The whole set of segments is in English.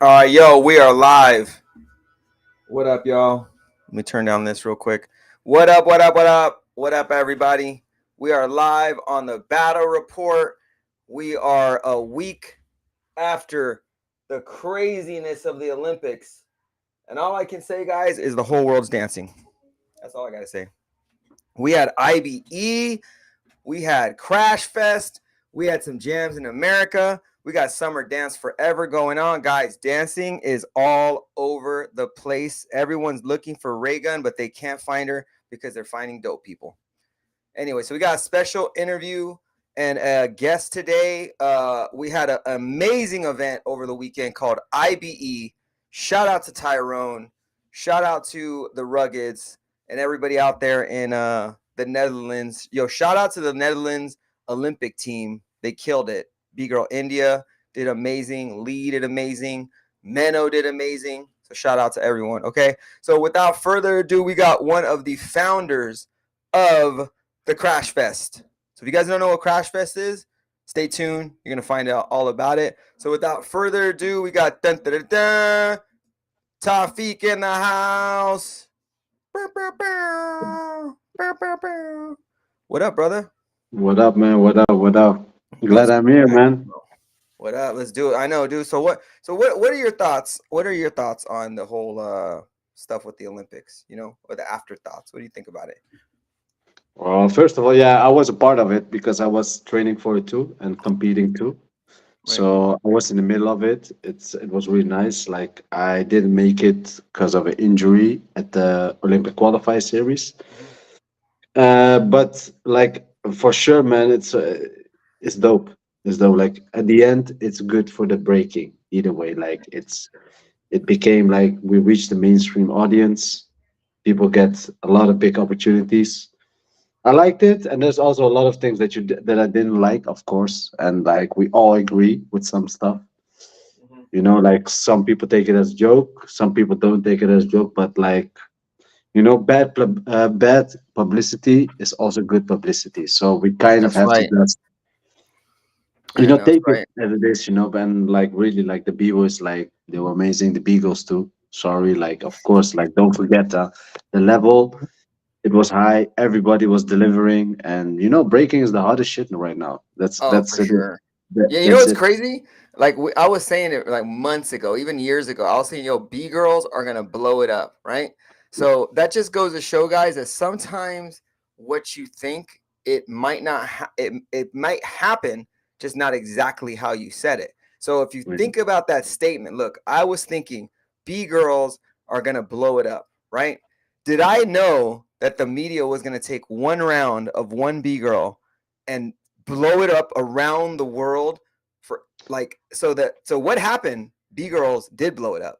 All right, yo, we are live. What up, y'all? Let me turn down this real quick. What up, what up, what up? What up, everybody? We are live on the battle report. We are a week after the craziness of the Olympics. And all I can say, guys, is the whole world's dancing. That's all I got to say. We had IBE, we had Crashfest, we had some jams in America. We got Summer Dance Forever going on. Guys, dancing is all over the place. Everyone's looking for Raygun, but they can't find her because they're finding dope people. Anyway, so we got a special interview and a guest today. We had an amazing event over the weekend called IBE. Shout out to Tyrone. Shout out to the Ruggeds and everybody out there in the Netherlands. Yo, shout out to the Netherlands Olympic team. They killed it. B-Girl India did amazing. Lee did amazing. Menno did amazing. So shout out to everyone, okay? So without further ado, we got one of the founders of the Crashfest. So if you guys don't know what Crashfest is, stay tuned. You're going to find out all about it. So without further ado, we got Tawfiq in the house. What up, brother? What up, man? What up? What up? Glad What's I'm here, cracking, man. bro? What up? Let's do it. I know, dude. So what are your thoughts? What are your thoughts on the whole stuff with the Olympics, or the afterthoughts? What do you think about it? Well, first of all, yeah, I was a part of it because I was training for it too and competing too. Right. So I was in the middle of it. It was really nice. Like I didn't make it because of an injury at the Olympic qualifier series. Mhm. But like for sure, man, it's dope. It's dope. Like at the end, it's good for the breaking. Either way, like it became like we reached the mainstream audience. People get a lot of big opportunities. I liked it, and there's also a lot of things that I didn't like, of course, and like we all agree with some stuff. Mhm. Like some people take it as joke, some people don't take it as joke, but like bad publicity is also good publicity. So we kind of That's have to right. just I know that's take it right. as it is. And like really, like the B boys, like they were amazing. The Beagles too. Sorry, like of course, like don't forget the level. It was high. Everybody was delivering, and breaking is the hardest shit right now. That's Oh, for that's it. sure. Yeah, you know That's what's it. crazy? Like I was saying it like months ago, even years ago. I was saying, yo, B girls are gonna blow it up, right? So that just goes to show, guys, that sometimes what you think it might not it might happen, just not exactly how you said it. So if you think about that statement, look, I was thinking B girls are gonna blow it up, right? Did I know that the media was gonna take one round of one B girl and blow it up around the world for so what happened? B girls did blow it up.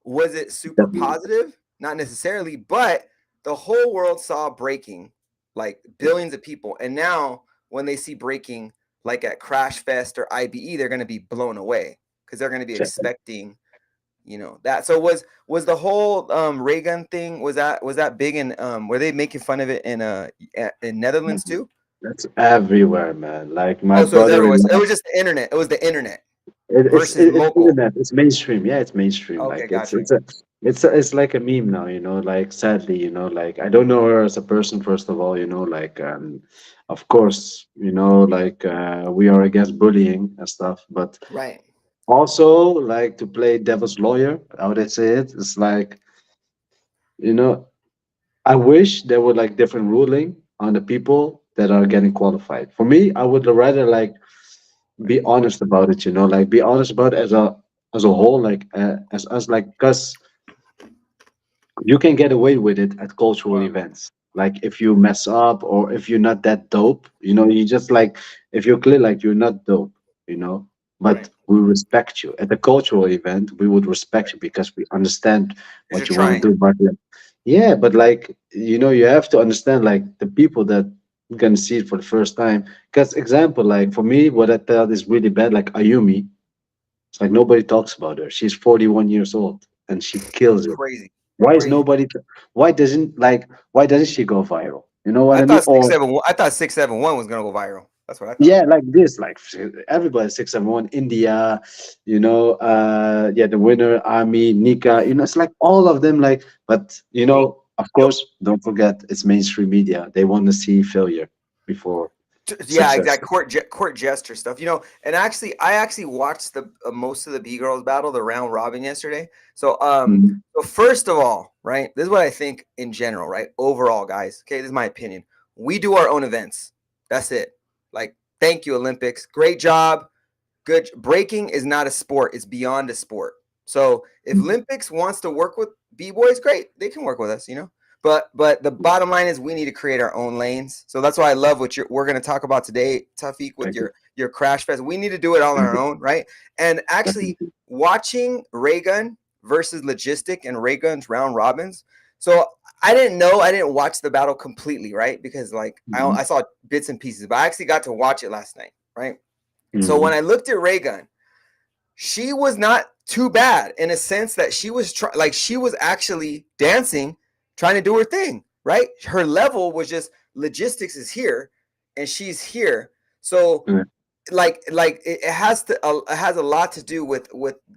Was it super Definitely. positive? Not necessarily, but the whole world saw breaking, like billions of people. And now when they see breaking like at Crash Fest or IBE, they're gonna be blown away because they're gonna be expecting that. So was the whole Ray gun thing, was that big in were they making fun of it in Netherlands too? That's everywhere, man. Like my Oh, so it was everywhere. So it brother-in-law. was just the internet. It was the internet It, it's versus it, it's local. internet. It's mainstream. Yeah, it's mainstream. Okay, Like got you. it's like a meme now. Like sadly, like I don't know her as a person. First of all, like of course, like we are against bullying and stuff, but Right. also like to play devil's lawyer. How would I say it? It's like you know I wish there were like different ruling on the people that are getting qualified. For me, I would rather like be Right. honest about it. Like be honest about it as a whole, like as us, like because you can get away with it at cultural Wow. events. Like if you mess up or if you're not that dope, you just like if you're clear like you're not dope, you know. But Right. we respect you at a cultural event. We would respect Right. you because we understand Because you're what you want to trying. do. But yeah, but like you have to understand like the people that gonna see it for the first time. Because example, like for me, what I thought is really bad, like Ayumi. It's like nobody talks about her. She's 41 years old and she kills it. Crazy. Why is Crazy. nobody? Why doesn't she go viral? You know what I mean? Or I thought 671 was gonna go viral. That's what I thought. Yeah, like this, like everybody 671 India, yeah, the winner Army, Nika, it's like all of them, like, but of course, don't forget it's mainstream media. They want to see failure before Yeah, success. exact court jester stuff. And actually, I actually watched the most of the B girls battle, the round robin yesterday. So, Mhm. so first of all, right, this is what I think in general, right, overall, guys. Okay, this is my opinion. We do our own events. That's it. Like, thank you, Olympics. Great job. Good. Breaking is not a sport. It's beyond a sport. So if Olympics wants to work with B boys, great. They can work with us. But the bottom line is we need to create our own lanes. So that's why I love what we're going to talk about today, Tafiq, with Thank you. your Crash Fest. We need to do it all on Thank our you. own, right? And actually Definitely. watching Raygun versus Logistic and Raygun's round robins. So I didn't watch the battle completely, right? Because like Mhm. I saw bits and pieces, but I actually got to watch it last night, right? So when Mhm. I looked at Raygun, she was not too bad in a sense that she was actually dancing, trying to do her thing, right? Her level was just logistics is here, and she's here. So Yeah. like it has a lot to do with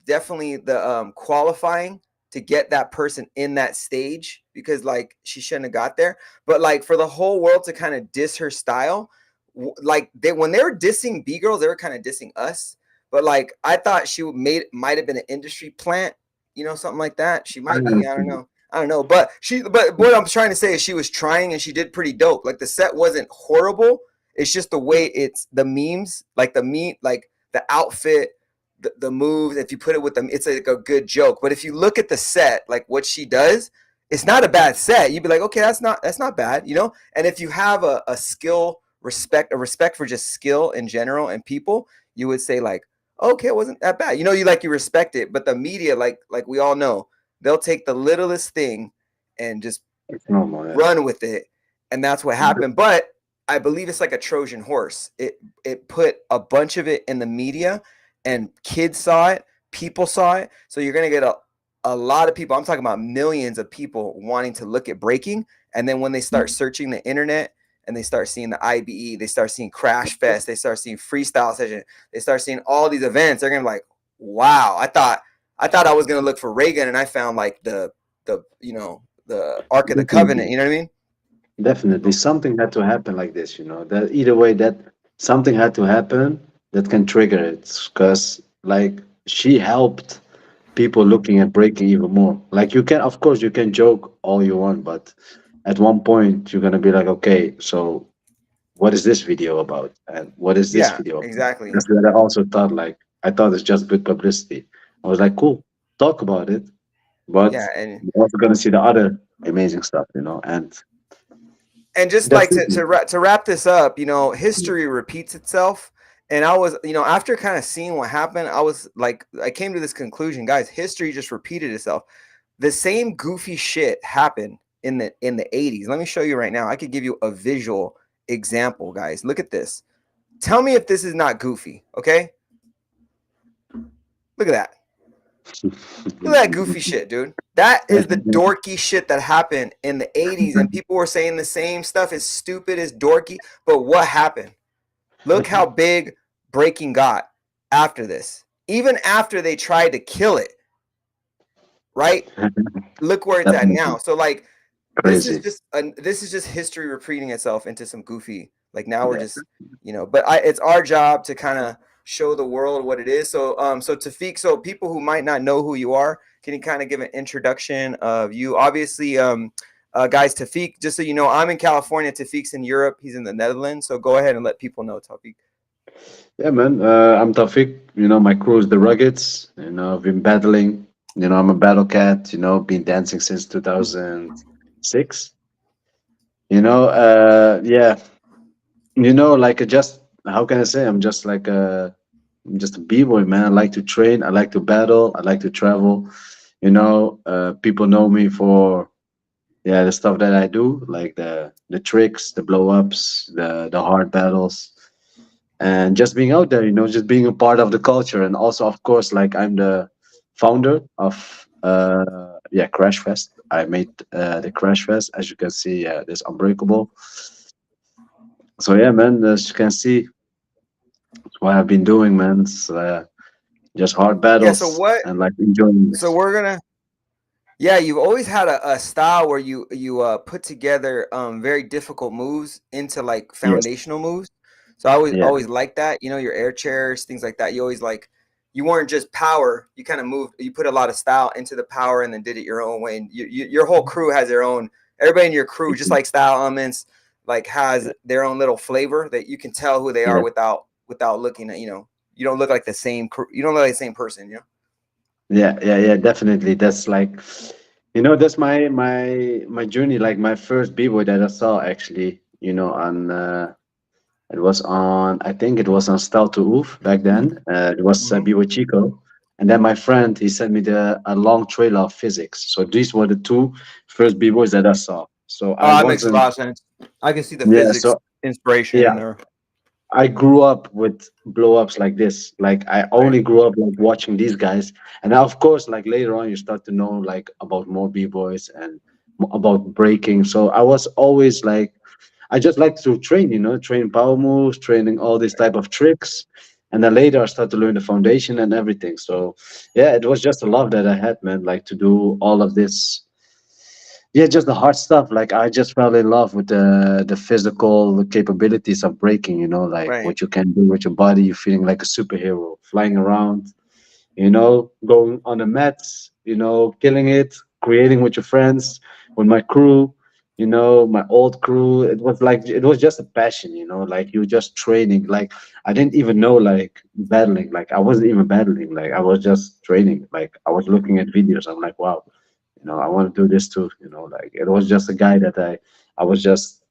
definitely the qualifying to get that person in that stage because like she shouldn't have got there. But like for the whole world to kind of diss her style, like when they were dissing B girls, they were kind of dissing us. But like I thought she might have been an industry plant, something like that. She I might be. I don't understand. know. I don't know. But what I'm trying to say is she was trying and she did pretty dope. Like the set wasn't horrible. It's just the way it's the memes, like like the outfit, the moves. If you put it with them, it's like a good joke. But if you look at the set, like what she does, it's not a bad set. You'd be like, okay, that's not bad. And if you have a skill respect, a respect for just skill in general and people, you would say like, okay, it wasn't that bad. You respect it. But the media, like we all know, they'll take the littlest thing and just It's normal, yeah. run with it, and that's what happened. But I believe it's like a Trojan horse. It put a bunch of it in the media, and kids saw it, people saw it. So you're gonna get a lot of people. I'm talking about millions of people wanting to look at breaking, and then when they start searching the internet and they start seeing the IBE, they start seeing Crash Fest, they start seeing freestyle session, they start seeing all these events. They're gonna be like, wow, I thought I was gonna look for Reagan, and I found like the Ark of the Covenant. Definitely. You know what I mean? Definitely, something had to happen like this, that either way that something had to happen that can trigger it. Because, like, she helped people looking at breaking even more. Like, you can, of course, you can joke all you want, but at one point, you're gonna be like, okay, so what is this video about? And what is this Yeah, video about? exactly. That's what I also thought. Like, I thought it's just good publicity. I was like, cool, talk about it, but Yeah, and you're also gonna see the other amazing stuff, and and just like definitely. to wrap this up, history repeats itself. And I was, after kind of seeing what happened, I was like, I came to this conclusion, guys. History just repeated itself. The same goofy shit happened in the 80s. Let me show you right now. I could give you a visual example, guys. Look at this. Tell me if this is not goofy. Okay, look at that. Look at that goofy shit, dude. That is the dorky shit that happened in the 80s, and people were saying the same stuff. It's stupid, it's dorky. But what happened? Look how big Breaking got after this. Even after they tried to kill it, right? Look where it's at Definitely now. So like crazy. this is just history repeating itself into some goofy. Like now we're Yeah. just but it's our job to kind of show the world what it is. So Tafiq, so people who might not know who you are, can you kind of give an introduction of you? Obviously, guys, Tafiq, just so you know, I'm in California. Tafiq's in Europe. He's in the Netherlands. So go ahead and let people know, Tafiq. Yeah, man. I'm Tawfiq. My crew is the Ruggeds. I've been battling. I'm a battle cat. Been dancing since 2006. Yeah. Like just how can I say? I'm just a b-boy, man. I like to train. I like to battle. I like to travel. People know me for the stuff that I do, like the tricks, the blow ups, the hard battles, and just being out there, just being a part of the culture. And also, of course, like I'm the founder of Crashfest. I made the Crashfest. As you can see, there's Unbreakable. So yeah, man, as you can see. what I've been doing, man. It's just hard Yeah. So battles what? and like enjoying So this. we're gonna. Yeah, you've always had a style where you put together very difficult moves into like Yes. foundational moves. So I always Yeah. always like that. You know, your air chairs, things like that. You always like you weren't just power. You kind of moved. You put a lot of style into the power and then did it your own way. And your whole crew has their own. Everybody in your crew, just like style elements, like has their own little flavor that you can tell who they are Yeah. without looking at. You don't look like the same. You don't look like the same person. Yeah. Yeah. Yeah. Definitely. That's like, that's my journey. Like my first b-boy that I saw actually. On it was on. I think it was on Stel to Oof back then. It was Hmm. b-boy Chico, and then my friend he sent me the a long trailer of physics. So these were the two first b-boys that I saw. So Oh, I that makes a wasn't. lot of sense. I can see the Yeah. physics So inspiration yeah. in there. I grew up with blow ups like this. Like I Right. only grew up like watching these guys, and now of course, like later on, you start to know like about more b boys and about breaking. So I was always like, I just like to train, train power moves, training all these type of tricks, and then later I start to learn the foundation and everything. So yeah, it was just a love that I had, man. Like to do all of this, yeah, just the hard stuff. Like I just fell in love with the physical capabilities of breaking, like Right. what you can do with your body. You're feeling like a superhero, flying around, going on the mats, killing it, creating with your friends, with my crew, my old crew. It was like it was just a passion, like you just training. Like I didn't even know like battling. Like I wasn't even battling. Like I was just training. Like I was looking at videos. I'm like, wow, I want to do this too. Like it was just a guy that I was just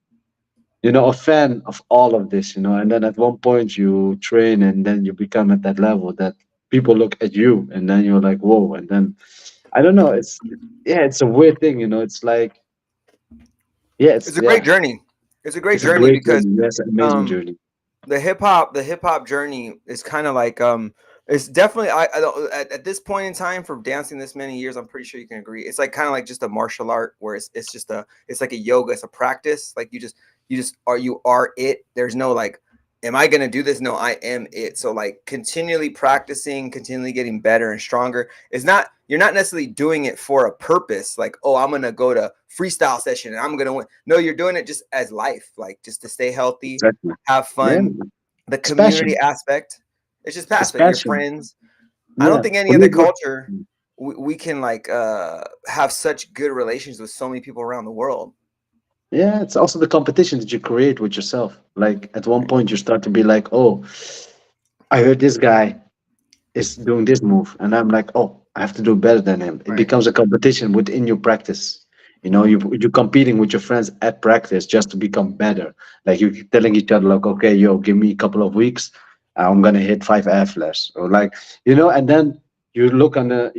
a fan of all of this, and then at one point you train and then you become at that level that people look at you and then you're like, whoa. And then I don't know, yeah, it's a weird thing, it's like, yeah, It's a great journey. It's a great it's a journey great because journey. Yes, amazing um journey. the hip hop journey is kind of like it's definitely I don't at this point in time for dancing this many years, I'm pretty sure you can agree. It's like kind of like just a martial art where it's just it's like a yoga, it's a practice. Like you are it. There's no like am I going to do this? No, I am it. So like continually practicing, continually getting better and stronger. It's not you're not necessarily doing it for a purpose like, oh, I'm going to go to freestyle session and I'm going to win. No, you're doing it just as life, like just to stay healthy, Exactly. have Yeah, fun, the it's community passion. aspect. It's just It's past that your passion. friends. I don't Yeah, think any for me other it was. culture we can like have such good relations with so many people around the world. Yeah, it's also the competition that you create with yourself. Like at one Right. point you start to be like, oh, I heard this guy is doing this move, and I'm like, oh, I have to do better than him. It Right. becomes a competition within your practice. Hmm. You're competing with your friends at practice just to become better. Like you're telling each other, like, okay, yo, give me a couple of weeks, I'm gonna hit five air flares, or like, and then you look on the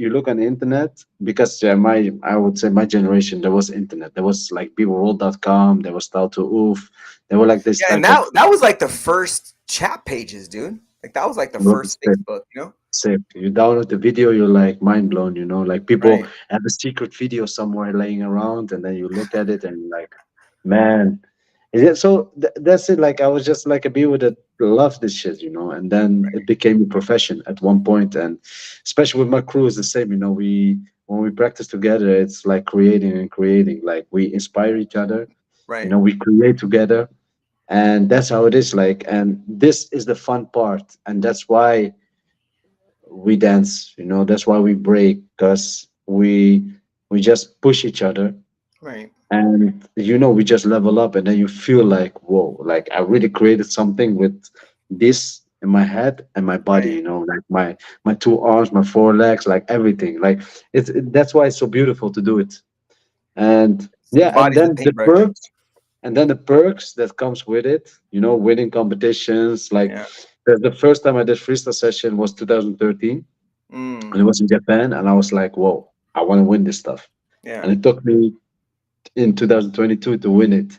internet because my I would say my generation there was internet, there was like peopleworld.com, there was style to oof, there were like this Yeah, and type of that was like the first chat pages, dude. Like that was like the first Facebook, you know? Sick. You download the video, you're like mind blown, like people Right. have a secret video somewhere laying around, and then you look at it and you're like, man. Yeah, so that's it. Like I was just like a beaver that loved this shit, and then it became a profession at one point, and especially with my crew is the same. We when we practice together, it's like creating and creating. Like we inspire each other, Right. we create together, and that's how it is. Like, and this is the fun part, and that's why we dance, that's why we break, because we just push each other, Right. and we just level up, and then you feel like, whoa, like I really created something with this in my head and my body, Right. like my two arms, my four legs, like everything. Like that's why it's so beautiful to do it. And The yeah, and body's the then the paintbrush. perks, and then the perks that comes with it, winning competitions. Like Yeah. the first time I did freestyle session was 2013, and Mm. it was in Japan, and I was like, "Whoa, I want to win this stuff." Yeah. And it took me in 2022 to win it.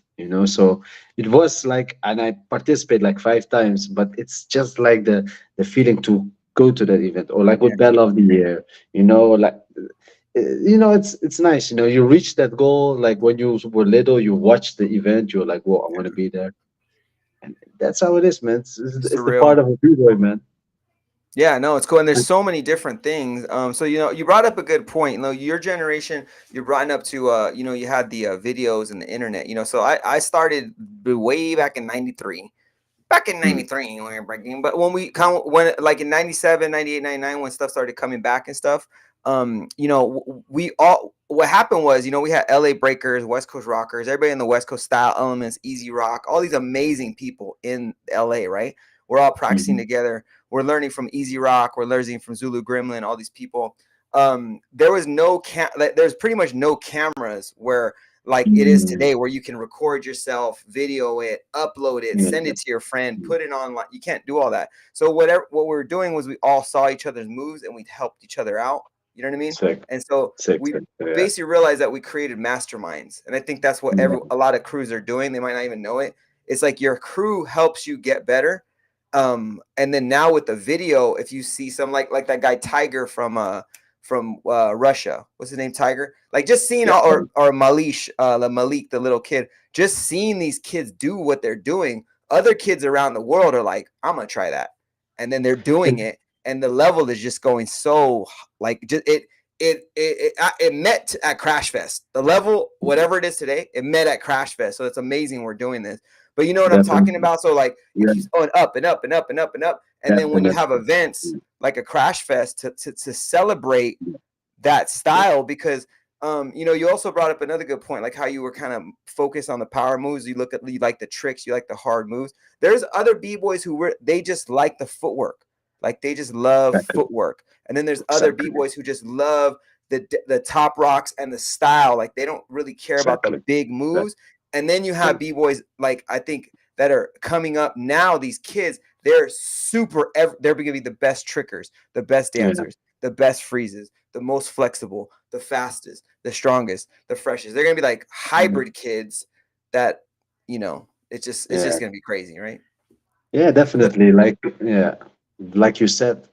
So it was like, and I participated like 5 times, but it's just like the feeling to go to that event, or like with Yeah. Battle of the Year, like. It's nice. You reach that goal. Like when you were little, you watched the event. You're like, "Whoa, I want to be there." that's how it is, man. It's It's the part surreal. of a b-boy, man. Yeah, no, it's cool. And there's so many different things. So you brought up a good point. Your generation, you're brought up to you had the videos and the internet. So I started way back in '93. Back in Mm. 93 we were breaking, but when like in 97, 98, 99, when stuff started coming back and stuff, we all, what happened was, we had LA Breakers, West Coast Rockers, everybody in the West Coast Style Elements, Easy Rock, all these amazing people in LA, right? We're all practicing Mhm. together. We're learning from Easy Rock, we're learning from Zulu Gremlin, all these people. There was there's pretty much no cameras where like it is Mm. today, where you can record yourself, video it, upload it, Yeah. send it to your friend, put it online. You can't do all that. So what we were doing was we all saw each other's moves and we helped each other out. You know what I mean? Sick, And so sick, we sick. Yeah. basically realized that we created masterminds. And I think that's what Yeah. a lot of crews are doing. They might not even know it. It's like your crew helps you get better. And then now with the video, if you see some like that guy Tiger from Russia. What's his name? Tiger. Like just seeing Yeah. all, or Malish, the Malik, the little kid. Just seeing these kids do what they're doing. Other kids around the world are like, I'm gonna try that, and then they're doing it, and the level is just going so like just it met at Crashfest. The level, whatever it is today, it met at Crashfest. So it's amazing we're doing this. But you know what I'm talking Definitely. about? So like it Yeah. keeps going up and up and up and up and up. And then when you have Definitely. events like a Crash Fest to celebrate that style, because you also brought up another good point, like how you were kind of focused on the power moves. You like the tricks, you like the hard moves. There's other b-boys they just like the footwork, like they just love Exactly. footwork. And then there's other Exactly. b-boys who just love the top rocks and the style, like they don't really care about the Exactly. big moves. And then you Yeah. have b-boys, like I think, that are coming up now. These kids, they're going to be the best trickers, the best Yeah. dancers, the best freezes, the most flexible, the fastest, the strongest, the freshest. They're going to be like hybrid kids that, it's Yeah. just going to be crazy, right? Yeah, definitely. Like, yeah, like you said,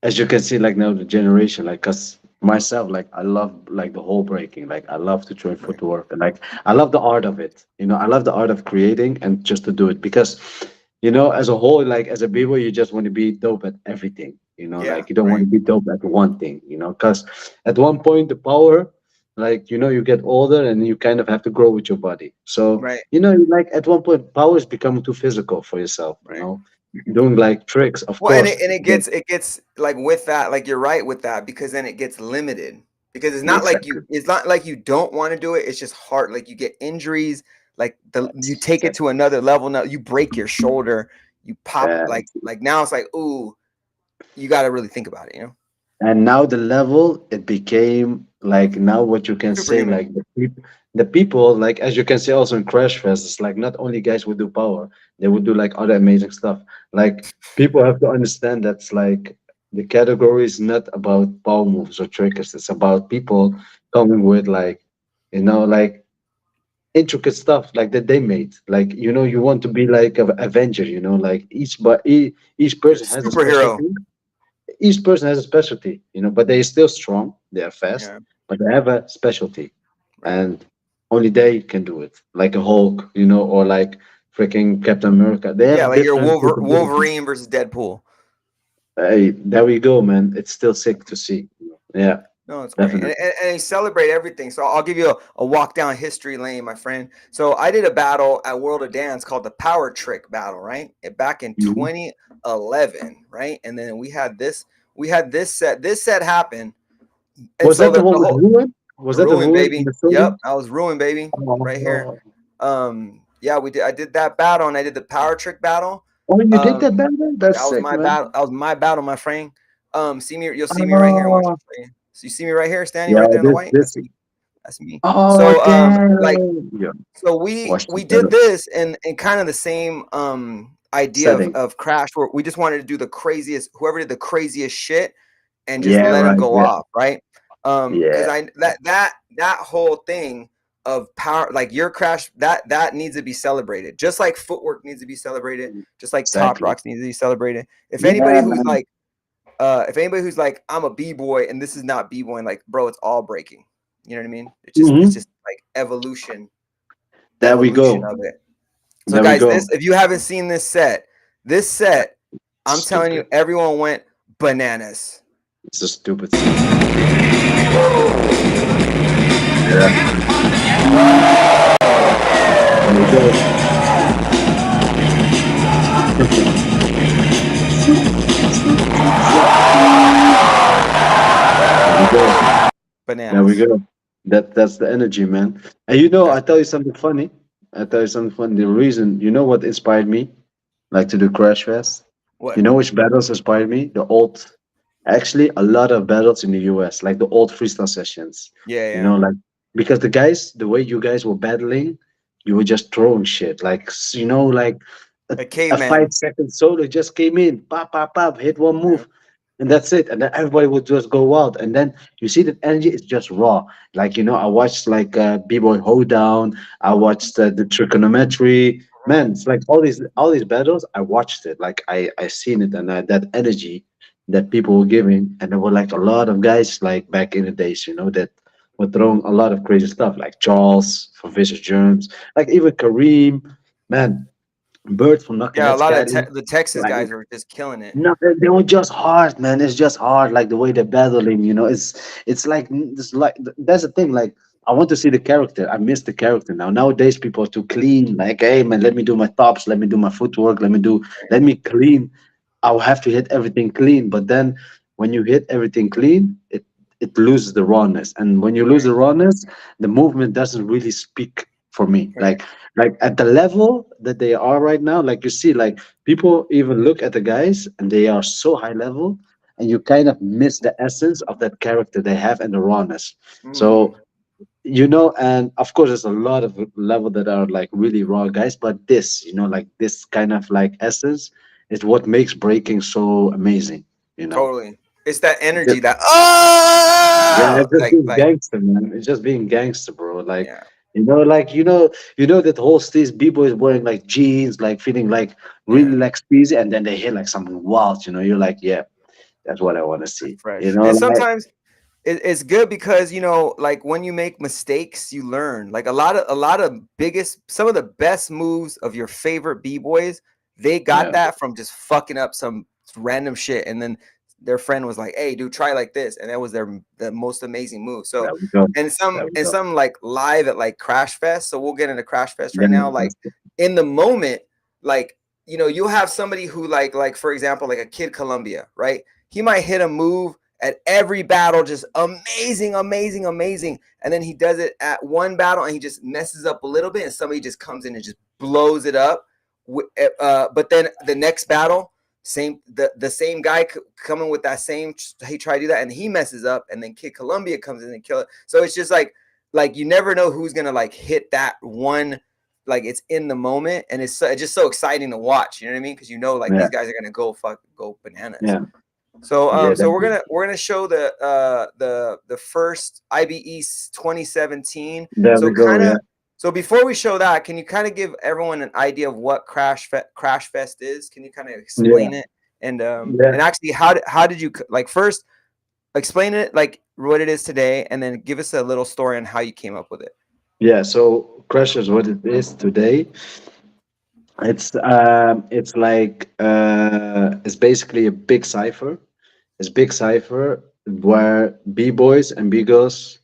as you can see, like now the generation, like, cause myself, like, I love like the whole breaking. Like, I love to train Right. footwork, and like, I love the art of it. I love the art of creating and just to do it because, as a whole, like as a b-boy, you just want to be dope at everything. Yeah. Like you don't want Right. to be dope at one thing. Cause at one point the power, like you get older and you kind of have to grow with your body. So Right. like at one point, power is becoming too physical for yourself. Right. Doing like tricks, of Well, and course. it gets like with that, like you're right with that, because then it gets limited, because Exactly. it's not like you don't want to do it. It's just hard. Like you get injuries, like you Yes, take it exactly. to another level. Now you break your shoulder, you pop, Yeah. like now it's like, ooh, you got to really think about it. And now the level it became like now what you can say Superhuman. like the people like as you can see also in Crash Fest, it's like not only guys would do power, they would do like other amazing stuff. Like people have to understand that's like the category is not about power moves or triggers. It's about people coming with like like intricate stuff like that they made. Like you want to be like an Avenger. Like each You're a person has a superhero. specialty. Each person has a specialty, but they're still strong, they are fast, Yeah. but they have a specialty, Right. and only they can do it. Like a Hulk, or like freaking Captain America. They Yeah. have Like you're different capabilities. Wolverine versus Deadpool. Hey, there we go, man. It's still sick to see. Yeah, No, it's great. And, definitely. and, and they celebrate everything. So I'll give you a walk down history lane, my friend. So I did a battle at World of Dance called the Power Trick Battle, right? Back in Mhm. 2011, right? And then we had this set. This set happened. And Was so that the the one with whole Ruin? Was that the ruin, Ruin in baby. the Yep, stadium? I was ruined, baby. Right here. Oh, Yeah, we did. I did that battle, and I did the Power Trick battle. oh, you did Um, that better? That's that was sick, my man. battle. That was my battle, my friend. You'll see me right here. Watch Oh, this for you. So you see me right here, standing yeah, right there in the white. this. That's me. That's me. Oh, So like damn. Yeah, so we watch the we did battle. this in kind of the same idea of Setting. Crash, where we just wanted to do the craziest, whoever did the craziest shit, and just Yeah, let him right. go Yeah, off, right? Because yeah. I that whole thing of power, like your Crash, that needs to be celebrated, just like footwork needs to be celebrated, just like top Exactly. rocks needs to be celebrated. If anybody Yeah, who's man. like I'm a b-boy and this is not b-boy, like, bro, it's all breaking. You know what I mean? It's just Hmm. like evolution There we go. of it. So There we guys, go. this if you haven't seen this set, I'm telling you, Stupid. everyone went bananas. It's a stupid set. Yeah. There we go. There we go. There we Bananas. go. That's the energy, man. And you know, I That's tell you something funny. I tell you something funny. The reason, you know what inspired me, like to do Crash Fest? You what? know which battles inspired me? The old, actually, a lot of battles in the US, like the old freestyle sessions. Yeah, You yeah. know, like because the guys, the way you guys were battling, you were just throwing shit. Like you know, like a, A a caveman. 5 second solo just came in, pop, pop, pop, hit one Yeah. move, and that's it. And then everybody would just go wild. And then you see that energy is just raw. Like you know, I watched like B-boy Hoedown. I watched the trigonometry. Man, it's like all these battles. I watched it. Like I seen it, and that energy that people were giving, and there were like a lot of guys like back in the days, you know, that were throwing a lot of crazy stuff, like Charles from Vicious Germs, like even Kareem, man, Bird from Knocking Yeah, a Head lot of Skyline. the Texas Like guys were just killing it. no, they were just hard, man. It's just hard, like the way they're battling. You know, it's like it's like that's the thing. Like I want to see the character. I miss the character now. Nowadays, people are too clean. Like, hey, man, let me do my tops. Let me do my footwork. Let me clean. I'll have to hit everything clean. But then, when you hit everything clean, it loses the rawness. And when you lose Right, the rawness, the movement doesn't really speak for me. right, Like at the level that they are right now, like you see, like people even look at the guys and they are so high level, and you kind of miss the essence of that character they have and the rawness. mm-hmm. So you know, and of course there's a lot of level that are like really raw guys, but this, you know, like this kind of like essence is what makes breaking so amazing, you know. Totally. It's that It's energy just, that yeah, oh, it's just being like gangster, man. It's just being gangster, bro. Like, yeah, you know, like you know that whole these b-boys wearing like jeans, like feeling like really yeah. like speezy, and then they hit like something wild, you know. You're like, yeah, that's what I want to see. You Fresh. know, And like sometimes it's good because like when you make mistakes, you learn. Like a lot of biggest, some of the best moves of your favorite b-boys, they got yeah, that from just fucking up some random shit, and then their friend was like, "Hey, dude, try like this," and that was the most amazing move. So, there we go. and some There we and go. some like live at like Crash Fest. So we'll get into Crash Fest Yeah, right now. Like that's in the moment, like you'll have somebody who like for example, like a Kid Columbia, right? He might hit a move at every battle, just amazing, amazing, amazing. And then he does it at one battle and he just messes up a little bit, and somebody just comes in and just blows it up. But then the next battle, the same guy coming with that same, he tried to do that and he messes up, and then Kid Columbia comes in and kill it. So it's just like you never know who's gonna like hit that one. Like it's in the moment, and it's just so exciting to watch. You know what I mean? Because like yeah, these guys are gonna go bananas. yeah, So yeah. so That, we're gonna show the first IBE 2017. there So we go. kind Yeah, of so before we show that, can you kind of give everyone an idea of what Crash Fest is? Can you kind of yeah, explain it? yeah, And actually how did you like first explain it like what it is today, and then give us a little story on how you came up with it. yeah. So Crushers, what it is today, it's like it's basically a big cipher. It's big cipher where b boys and b girls,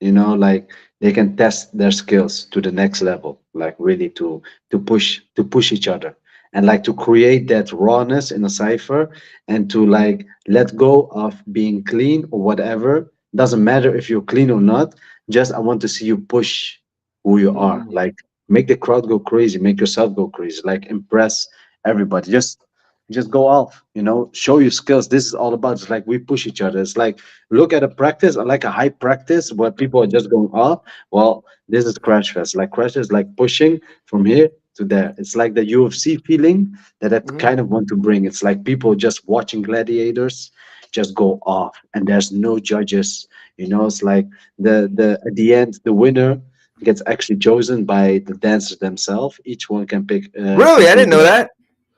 you know, like they can test their skills to the next level, like really to push each other, and like to create that rawness in a cipher, and to like let go of being clean or whatever. Doesn't matter if you're clean or not, just I want to see you push who you are, Mm. like make the crowd go crazy, make yourself go crazy, like impress everybody. Just go off, you know, show your skills. This is all about, it's like we push each other. It's like look at a practice, like a high practice where people are just going off. Well, this is Crash Fest. Like Crash is like pushing from here to there. It's like the UFC feeling that I Hmm. kind of want to bring. It's like people just watching gladiators just go off, and there's no judges. You know, it's like the at the end the winner gets actually chosen by the dancers themselves. Each one can Really, pick I who didn't know they. that.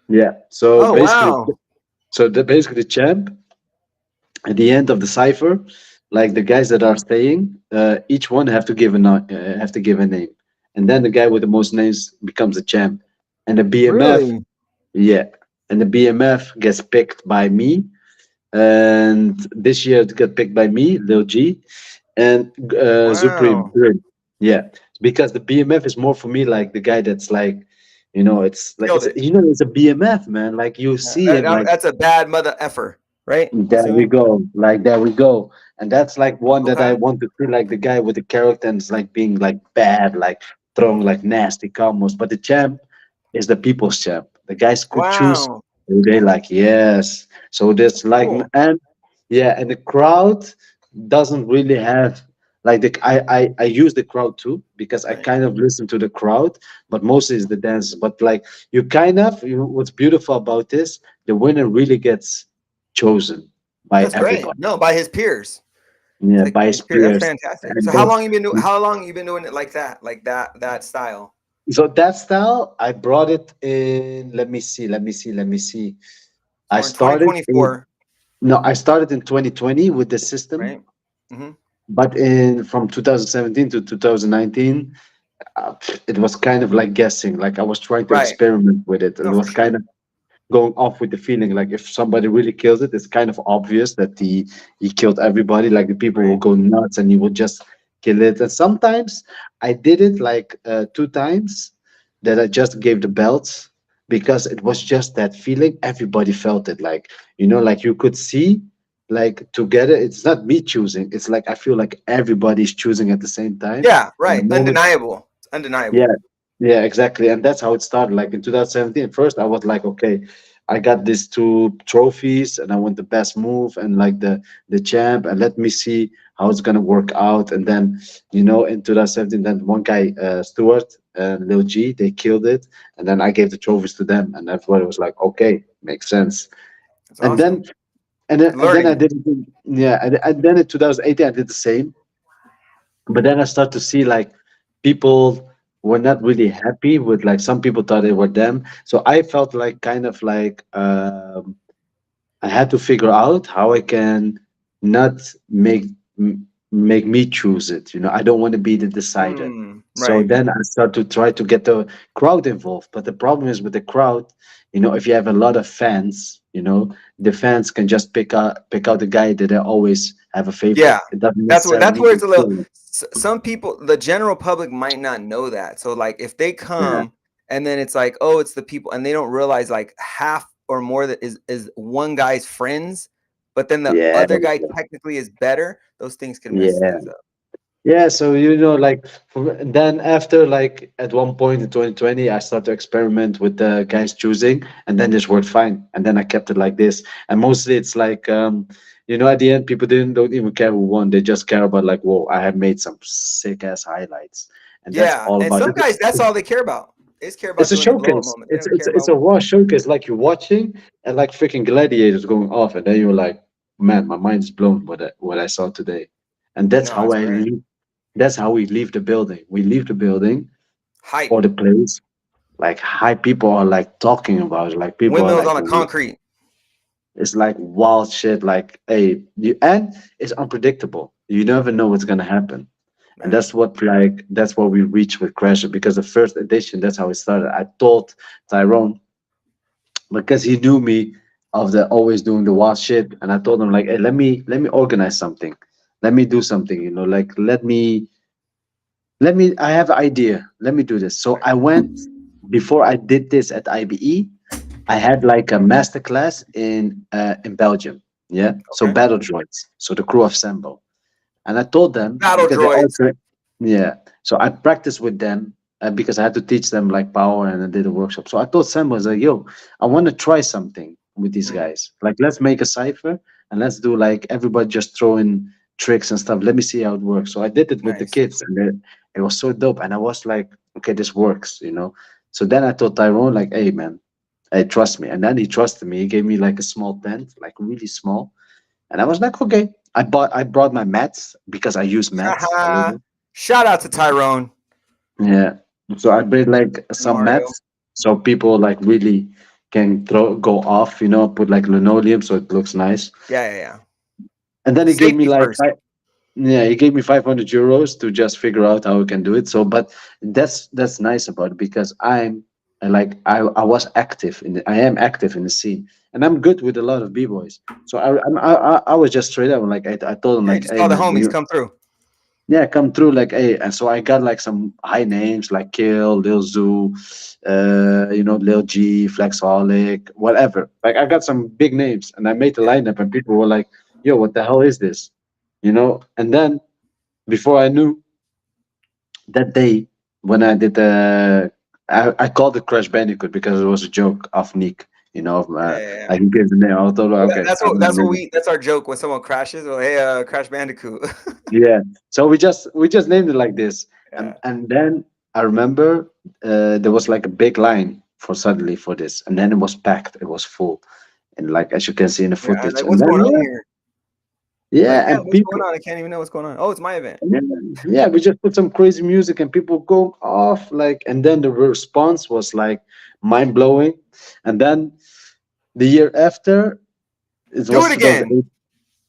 Yeah. So Oh basically, wow. the champ at the end of the cipher, like the guys that are staying, each one have to give a name, and then the guy with the most names becomes the champ. and the BMF, Really? yeah, and the BMF gets picked by me. And this year it got picked by me, Lil G, and Supreme Wow. Grin. Yeah, because the BMF is more for me like the guy that's like, it's like Killed it. it's a BMF man. Like you Yeah, see him like that's a bad mother effer, right? I'm there we assuming. go. Like there we go. And that's like one that I Okay. want to feel like the guy with the character and it's like being like bad, like throwing like nasty combos. But the champ is the people's champ. The guys could choose Wow. who they like, yes. So there's like Cool. and yeah, and the crowd doesn't really have like I use the crowd too because I Right. kind of listen to the crowd, but mostly it's the dances. But like what's beautiful about this, the winner really gets chosen by That's great. everybody. No, by his peers. It's Yeah, like by his his peer. That's peers. fantastic. And So then how long you been doing it like that? Like that style? so that style, I brought it in. Let me see. So I we're in started in 2024, no, I started in 2020 with the system, right? Mm-hmm. but in from 2017 to 2019, it was kind of like guessing. Like I was trying to Right. experiment with it, and No, it for was kind sure. of going off with the feeling like if somebody really kills it, it's kind of obvious that he killed everybody. Like the people will Right. go nuts and he will just kill it. And sometimes I did it like 2 times that I just gave the belts because it was just that feeling. Everybody felt it. Like like you could see like together. It's not me choosing. It's like I feel like everybody's choosing at the same time. Yeah. And the Right. moment Undeniable. It's yeah, undeniable. yeah, exactly. And that's how it started. Like in 2017, first I was like, okay, I got these two trophies and I want the best move and like the champ and let me see how it's gonna work out. And then, in 2017, then one guy, Stuart and Lil G, they killed it. And then I gave the trophies to them. And everybody was like, okay, makes sense. It's And awesome. then and then I Learning. did it yeah, and then in 2018 I did the same, but then I start to see like people were not really happy with like some people thought it were them. So I felt like kind of like I had to figure out how I can not make me choose it. I don't want to be the decider. So Right. then I start to try to get the crowd involved. But the problem is with the crowd, if you have a lot of fans, the fans can just pick out the guy that they always have a Yeah. favorite. It doesn't necessarily That's need where to it's a be little. true. Some people, the general public, might not know that. So like, if they Yeah, come and then it's like, oh, it's the people, and they don't realize like half or more that is one guy's friends, but then the yeah, other guy technically is better. Those things can mess yeah. things up. Yeah, so like then after like at one point in 2020, I started to experiment with the guys choosing, and then this worked fine. And then I kept it like this. And mostly it's like at the end people don't even care who won. They just care about like, whoa, I have made some sick ass highlights. And that's Yeah, all and about some it. guys, that's all they care about. They just care It's about a doing the blow up showcase. moment. They It's don't care it's it's about. a raw showcase like you're watching and like freaking gladiators going off, and then you're like, man, my mind is blown by what I saw today. And that's No, how that's I great. leave. That's how we leave the building. We leave the building Hype. or the place. Like high people are like talking about it. Like people are Windmills like on the concrete. it's like wild shit. Like and it's unpredictable. You never know what's gonna happen. And Right. that's what we reached with Crasher because the first edition, that's how it started. I told Tyrone because he knew me of the always doing the wild shit, and I told him like, hey, let me organize something. Let me do something, like let me I have an idea, let me do this. So Right. I went before I did this at IBE. I had like a master class in Belgium. Yeah, so Okay. battle droids, so the crew of Sambo. And I told them Battle because they all droids. yeah, so I practiced with them because I had to teach them like power, and I did a workshop. So I told Sambo, I was like, yo, I want to try something with these Mm, guys, like let's make a cipher and let's do like everybody just throw in tricks and stuff. Let me see how it works. So I did it with the nice. kids, and it was so dope. And I was like, okay, this works. So then I told Tyrone, like, hey man, hey, trust me. And then he trusted me. He gave me like a small tent, like really small. And I was like, okay. I brought my mats because I use mats a little Haha. bit. Shout out to Tyrone Yeah. So I made like and some Mario. mats so people like really can go off, put like linoleum so it looks nice. Yeah, yeah, yeah. And then he gave me Safety like first. yeah, he gave me 500 euros to just figure out how we can do it. So, but that's nice about it because I'm And like I was active in I am active in the scene, and I'm good with a lot of b-boys. So I was just straight up like I told him Yeah, like, just hey call the man, homies, you, come through. yeah, come through like, hey. And so I got like some high names like Kill, Lil Zoo, Lil G, Flexholic, whatever. Like I got some big names, and I made the Yeah, lineup, and people were like, yo, what the hell is this? And then before I knew, that day when I did I called it Crash Bandicoot because it was a joke of Nick, yeah, yeah, yeah. like he gave the name. I thought, Well, okay, I'm gonna name it. that's our joke when someone crashes. Well, hey, Crash Bandicoot. Yeah. So we just named it like this, and Yeah, and then I remember there was like a big line for suddenly for this, and then it was packed, it was full, and like as you can see in the yeah. footage, Like, and what's then going on here? yeah, Like, yeah, and what's going people. on? I can't even know what's going on. Oh, it's my event. Yeah, yeah, we just put some crazy music and people go off like, and then the response was like mind blowing. And then the year after, it Do it was again. 2008.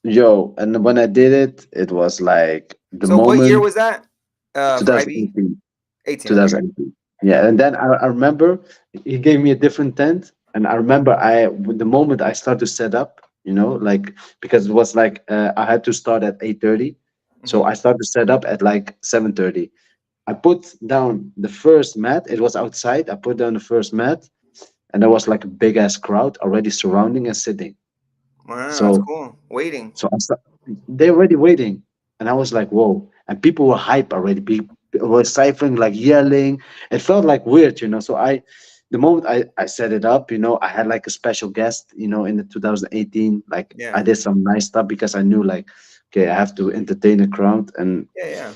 Yo, and when I did it, it was like the So, what year moment was that? For IB 2018. 18. Okay. 2018. Yeah, and then I remember he gave me a different tent, and I remember with the moment I started to set up, like because it was like I had to start at 8:30, so Hmm. I started to set up at like 7:30. I put down the first mat. It was outside. I put down the first mat, and there was like a big ass crowd already surrounding and sitting. Wow, that's So cool. Waiting. they're already waiting, and I was like, "Whoa!" And people were hype already. People were ciphering, like yelling. It felt like weird. So the moment I set it up, I had like a special guest, in the 2018. Like Yeah. I did some nice stuff because I knew like, okay, I have to entertain the crowd, and Yeah. Yeah.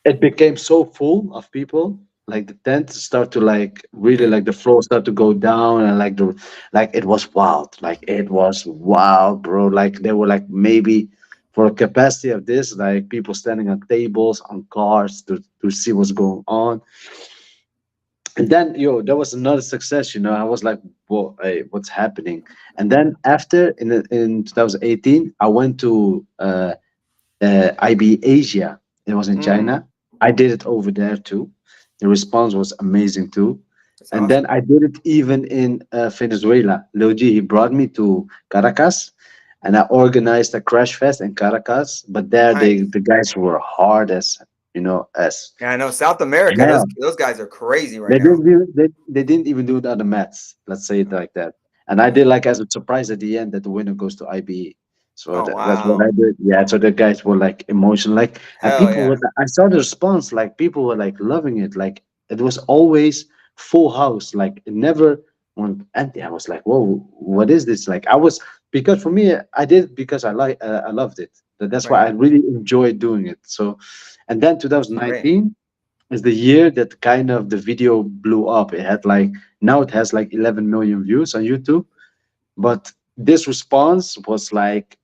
it became so full of people. Like the tent start to like really Yeah. like the floor start to go down, and like it was wild. Like it was wild, bro. Like there were like maybe for a capacity of this, like people standing on tables, on cars to see what's going on. And then there was another success. I was like, whoa, hey, what's happening? And then after in 2018, I went to IB Asia. It was in Mm, China. I did it over there too. The response was amazing too. that's And then awesome. I did it even in Venezuela. Logi, he brought me to Caracas, and I organized a crash fest in Caracas. But there, Nice. the guys were hard as Yeah, I know South America. Those hell. those guys are crazy right They now. didn't even, they didn't even do it on the mats. Let's say it like that. And I Yeah. did like as a surprise at the end that the winner goes to IBE. So Oh that's what wow. I did. Yeah. So the guys were like emotional, like, and Hell people were. yeah. I saw the response. Like people were like loving it. Like it was always full house. Like it never went empty. I was like, whoa, what is this? Like I was because for me, I did it because I loved it. That's why Right. I really enjoyed doing it. So, and then That's great. 2019 is the year that kind of the video blew up. It had like now it has like 11 million views on YouTube. But this response was like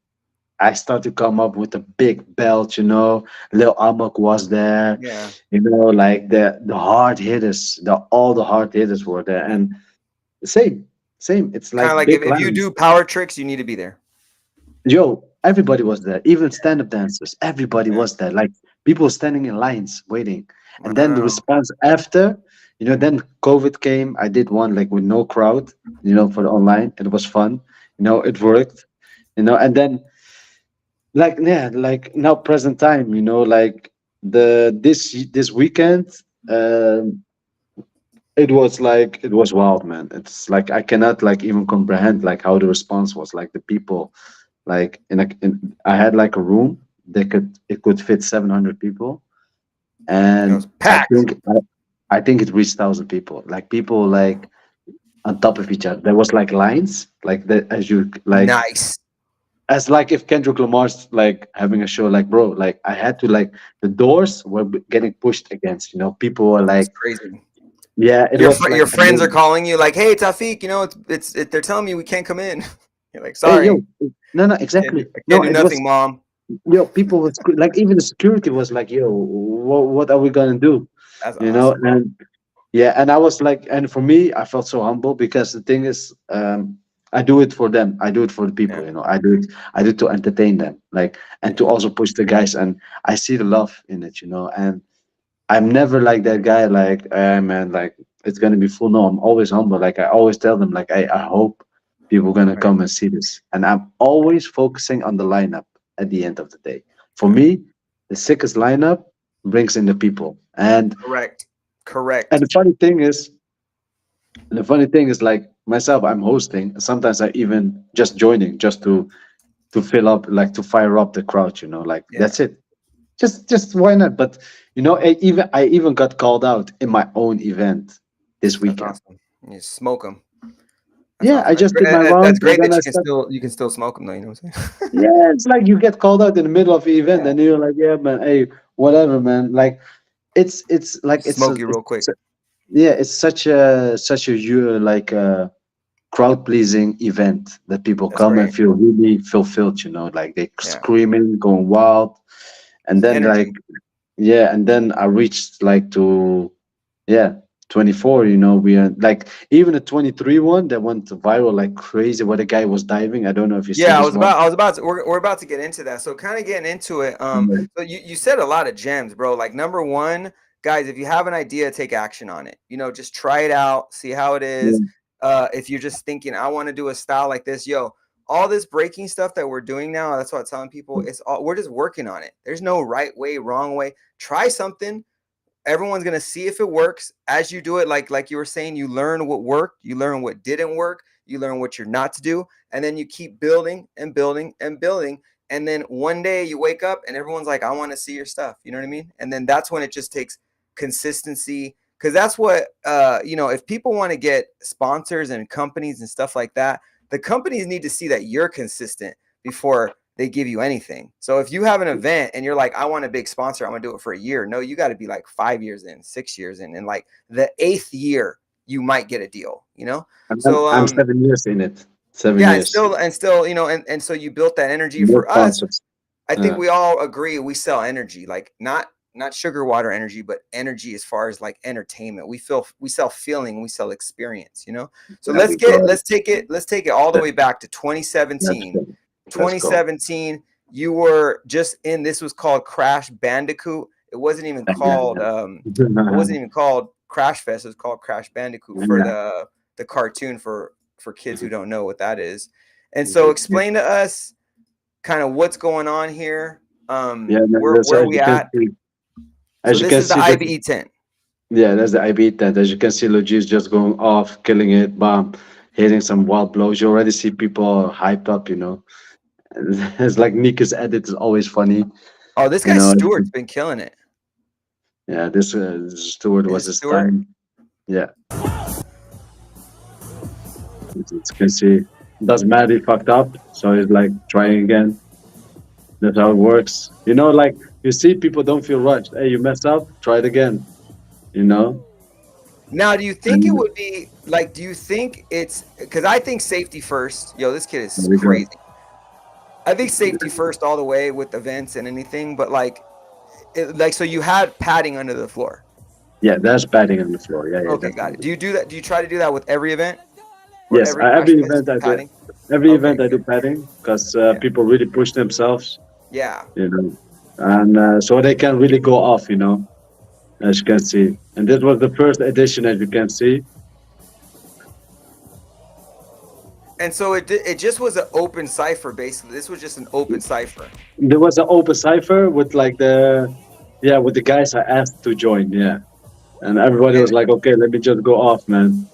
I started to come up with a big belt. Lil Amok was there, Yeah. like the hard hitters, all the hard hitters were there. Yeah. And same, same. It's Kind of like like big if you lines. do power tricks, you need to be there. Yo, everybody was there, even stand-up dancers. Everybody Yeah. was there. Like people standing in lines waiting. And then the Wow. response after, then COVID came. I did one like with no crowd, for the online. It was fun. It worked. And then like yeah, like now present time, like this weekend, um it was wild, man. It's like I cannot like even comprehend like how the response was. Like the people like I had like a room that could fit 700 people, It was and I packed. think I think it reached 1,000 people. Like people like on top of each other. There was like lines like that as you like Nice. as like if Kendrick Lamar's like having a show. Like bro, like I had to like the doors were getting pushed against. People were That's like, crazy. yeah, it was like Your friends are calling you like, "Hey, Tafik, they're telling me we can't come in." You're like, hey yo, "Sorry, no, no, exactly, I no, can't do it was nothing, mom." people was like even the security was like, yo, what are we gonna do? That's awesome. And yeah, and I was like, and for me, I felt so humble because the thing is, I do it for them. I do it for the people. Yeah. I do it to entertain them, like, and to Yeah. also push the guys. And I see the love in it. And I'm never like that guy, like, man, like, it's gonna be full. No, I'm always humble. Like I always tell them, like I hope people gonna Right. come and see this. And I'm always focusing on the lineup at the end of the day. For me, the sickest lineup brings in the people. Correct. And Correct. the funny thing is like myself, I'm hosting. Sometimes I even just joining just to fill up, like to fire up the crowd, like Yeah. that's it. Just why not? But I even got called out in my own event this That's weekend. awesome. You smoke them. That's Yeah, I awesome. just did my That's rounds and great then that I said, you can still smoke them though. You know what I'm saying? yeah, it's like you get called out in the middle of the event Yeah. and you're like, yeah, man, hey, whatever, man. Like it's like Smoke you real quick. yeah, it's such a like crowd pleasing event that people That's come and great. feel really fulfilled, like they Yeah. screaming, going wild, and It's then like energy. yeah, and then I reached like to yeah 24. We are like even a 23 one that went viral like crazy. Where the guy was diving. I don't know if you see Yeah, this one. I was about to, we're about to get into that. So kind of getting into it. Yeah, So you said a lot of gems, bro. Like number one, guys, if you have an idea, take action on it. Just try it out, see how it is. yeah, If you're just thinking, I want to do a style like this, yo, all this breaking stuff that we're doing now, that's what I'm telling people. It's all we're just working on it. There's no right way, wrong way. Try something. Everyone's gonna see if it works as you do it. Like you were saying, you learn what worked, you learn what didn't work, you learn what you're not to do, and then you keep building and building and building. And then one day you wake up and everyone's like, I want to see your stuff. You know what I mean? And then that's when it just takes consistency. Because that's what if people want to get sponsors and companies and stuff like that, the companies need to see that you're consistent before they give you anything. So if you have an event and you're like, I want a big sponsor, I'm gonna do it for a year. No, you got to be like 5 years in, 6 years in, and like the eighth year, you might get a deal. and So I'm 7 years in it. seven yeah, and years. still, and so you built that energy. No For us, sponsors. I think Yeah, we all agree we sell energy, like not sugar water energy, but energy as far as like entertainment. We sell feeling, we sell experience. So there we go. let's take it all the Let- way back to Let's 2017. go. Let's go. 2017, you were just in, this was called Crash Bandicoot. Yeah, It yeah. wasn't even called Crashfest. It was called Crash Bandicoot for Yeah. the cartoon for kids who don't know what that is. And so explain to us kind of what's going on here. Yeah, Where are as we you can at? see, So as you this can is the see that. IBE tent. Yeah, that's the IB tent. As you can see, Logi is just going off, killing it, bam, hitting some wild blows. You already see people hyped up. It's like Nika's edit is always funny, Oh, this you guy know. Stewart's been killing it. Yeah, this Stewart Is was it his Stewart? time. Yeah, as you can see, doesn't matter, he fucked up, so he's like trying again. That's how it works. Like you see, people don't feel rushed. Hey, you mess up, try it again. You know. Now, do you think it And would be like? Do you think it's because I think safety first? Yo, this kid is there we go. crazy. I think safety first all the way with events and anything, but so you had padding under the floor. Yeah, there's padding on the floor. Yeah, yeah, Okay, got it. definitely. Do you do that? Do you try to do that with every event or Yes, every crash every fest event I do. padding? Every Okay, event I do good. padding because Yeah, people really push themselves, yeah. you know, and so they can really go off, as you can see. And this was the first edition, as you can see. And so it just was an open cipher basically. This was just an open cipher. There was an open cipher with like yeah, with the guys I asked to join, yeah, and everybody And was like, okay, let me just go off, man.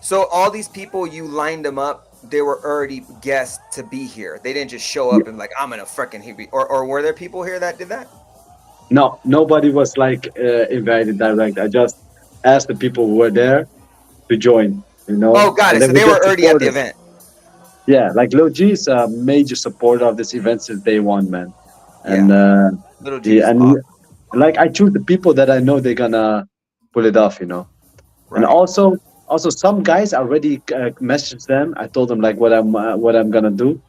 so all these people you lined them up. They were already guests to be here. They didn't just show Yeah. up and like I'm gonna freaking here. Or were there people here that did that? No, nobody was like invited direct. I just asked the people who were there to join, Oh, got and it. they So were they were just already at the supporters. event. Yeah, like Lil G is a major supporter of this event since day one, man. And Yeah, Little he G's and he, awesome. like I choose the people that I know they're gonna pull it off. And Right. also some guys I already messaged them. I told them like what I'm gonna do.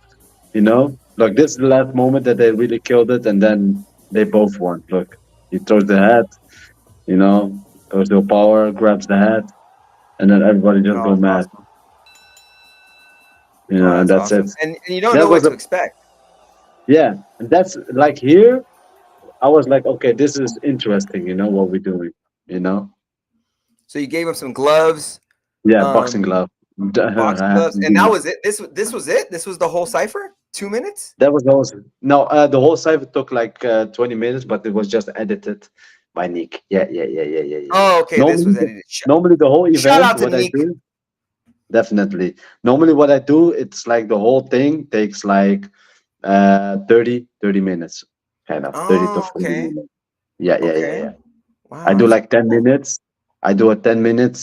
Like this is the last moment that they really killed it, and then they both won. Look, he throws the hat, goes to power, grabs the hat, and then everybody just Oh, go that's mad, awesome. Oh, and that's that's it. awesome. And you don't That know what was to a expect. yeah, and that's like here. I was like, okay, this is interesting, what we're doing, you know? So you gave him some gloves, Yeah, boxing um, glove. boxing I have gloves, to and that do. was it. This was it. This was the whole cipher. 2 minutes. That was also no. The whole cipher took like 20 minutes, but it was just edited by Nick. Yeah, yeah, yeah, yeah, yeah, yeah, yeah. Oh, okay. This Normally, was edited. normally the whole Shout event, out to what I Neek. do, definitely. Normally, what I do, it's like the whole thing takes like 30 minutes, kind of 30 to Oh, 40 okay. minutes. Yeah, yeah, yeah, Okay. yeah. I Wow, do that's like 10 cool. minutes. I do a 10 minutes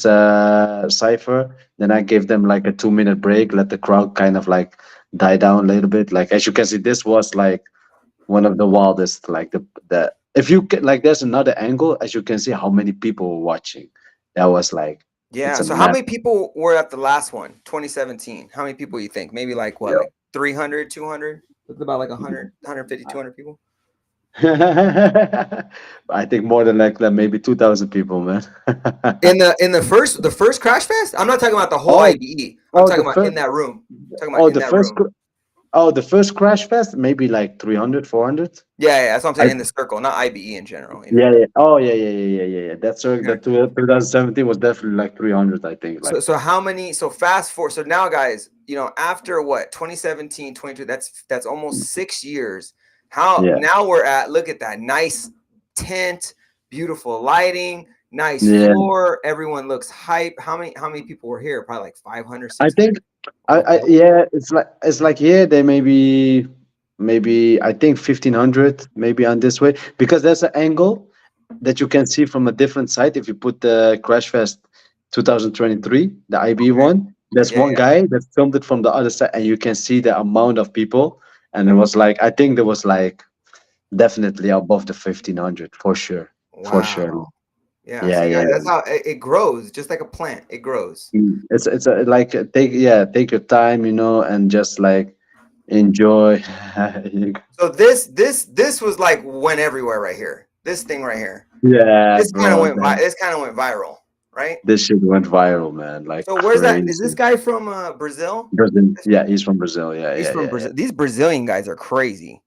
cipher. Then I give them like a 2 minute break, let the crowd kind of like die down a little bit. Like as you can see, this was like one of the wildest. Like the if you can, like there's another angle as you can see how many people were watching. That was like it's Yeah. a So how map. many people were at the last one, 2017? How many people you think? Maybe like what, Yeah. like 300, 200? It's about like 100, 150, 200 people. I think more than like maybe 2,000 people, man. In the first Crash Fest? I'm not talking about the whole oh, IBE. I'm oh, talking the about in first, that room. I'm talking about oh, in the that first, room. oh, the first Crash Fest, maybe like 300, 400. Yeah, yeah, that's what I'm I saying in the circle, not IBE in general, you know. Yeah, yeah. Oh, yeah, yeah, yeah, yeah, yeah, yeah. That's Yeah. that 2017 was definitely like 300, I think. So Like, so how many so fast forward so now guys, after what 2017, 22, that's almost 6 years. How yeah, now we're at look at that nice tent, beautiful lighting, nice yeah. floor, everyone looks hype. How many people were here? Probably like 500, I 600 think, in total. yeah, it's like here they maybe I think 1,500 maybe on this way because there's an angle that you can see from a different side. If you put the Crash Fest 2023, the IB one, there's Yeah, one yeah. guy that filmed it from the other side, and you can see the amount of people. And it was like I think there was like definitely above the 1,500 for sure, for sure. Wow. Yeah, Yeah, see yeah. guys, that's how it grows, just like a plant. It grows. It's like take your time, and just like enjoy. So this was like went everywhere right here. This thing right here. Yeah, This kind of bro. went this kind of went viral, right? This shit went viral, man. Like So where's that? Is this crazy. guy from Brazil? Brazil. This Yeah, guy- he's from Brazil. Yeah, He's yeah, from yeah, yeah. Brazil. These Brazilian guys are crazy.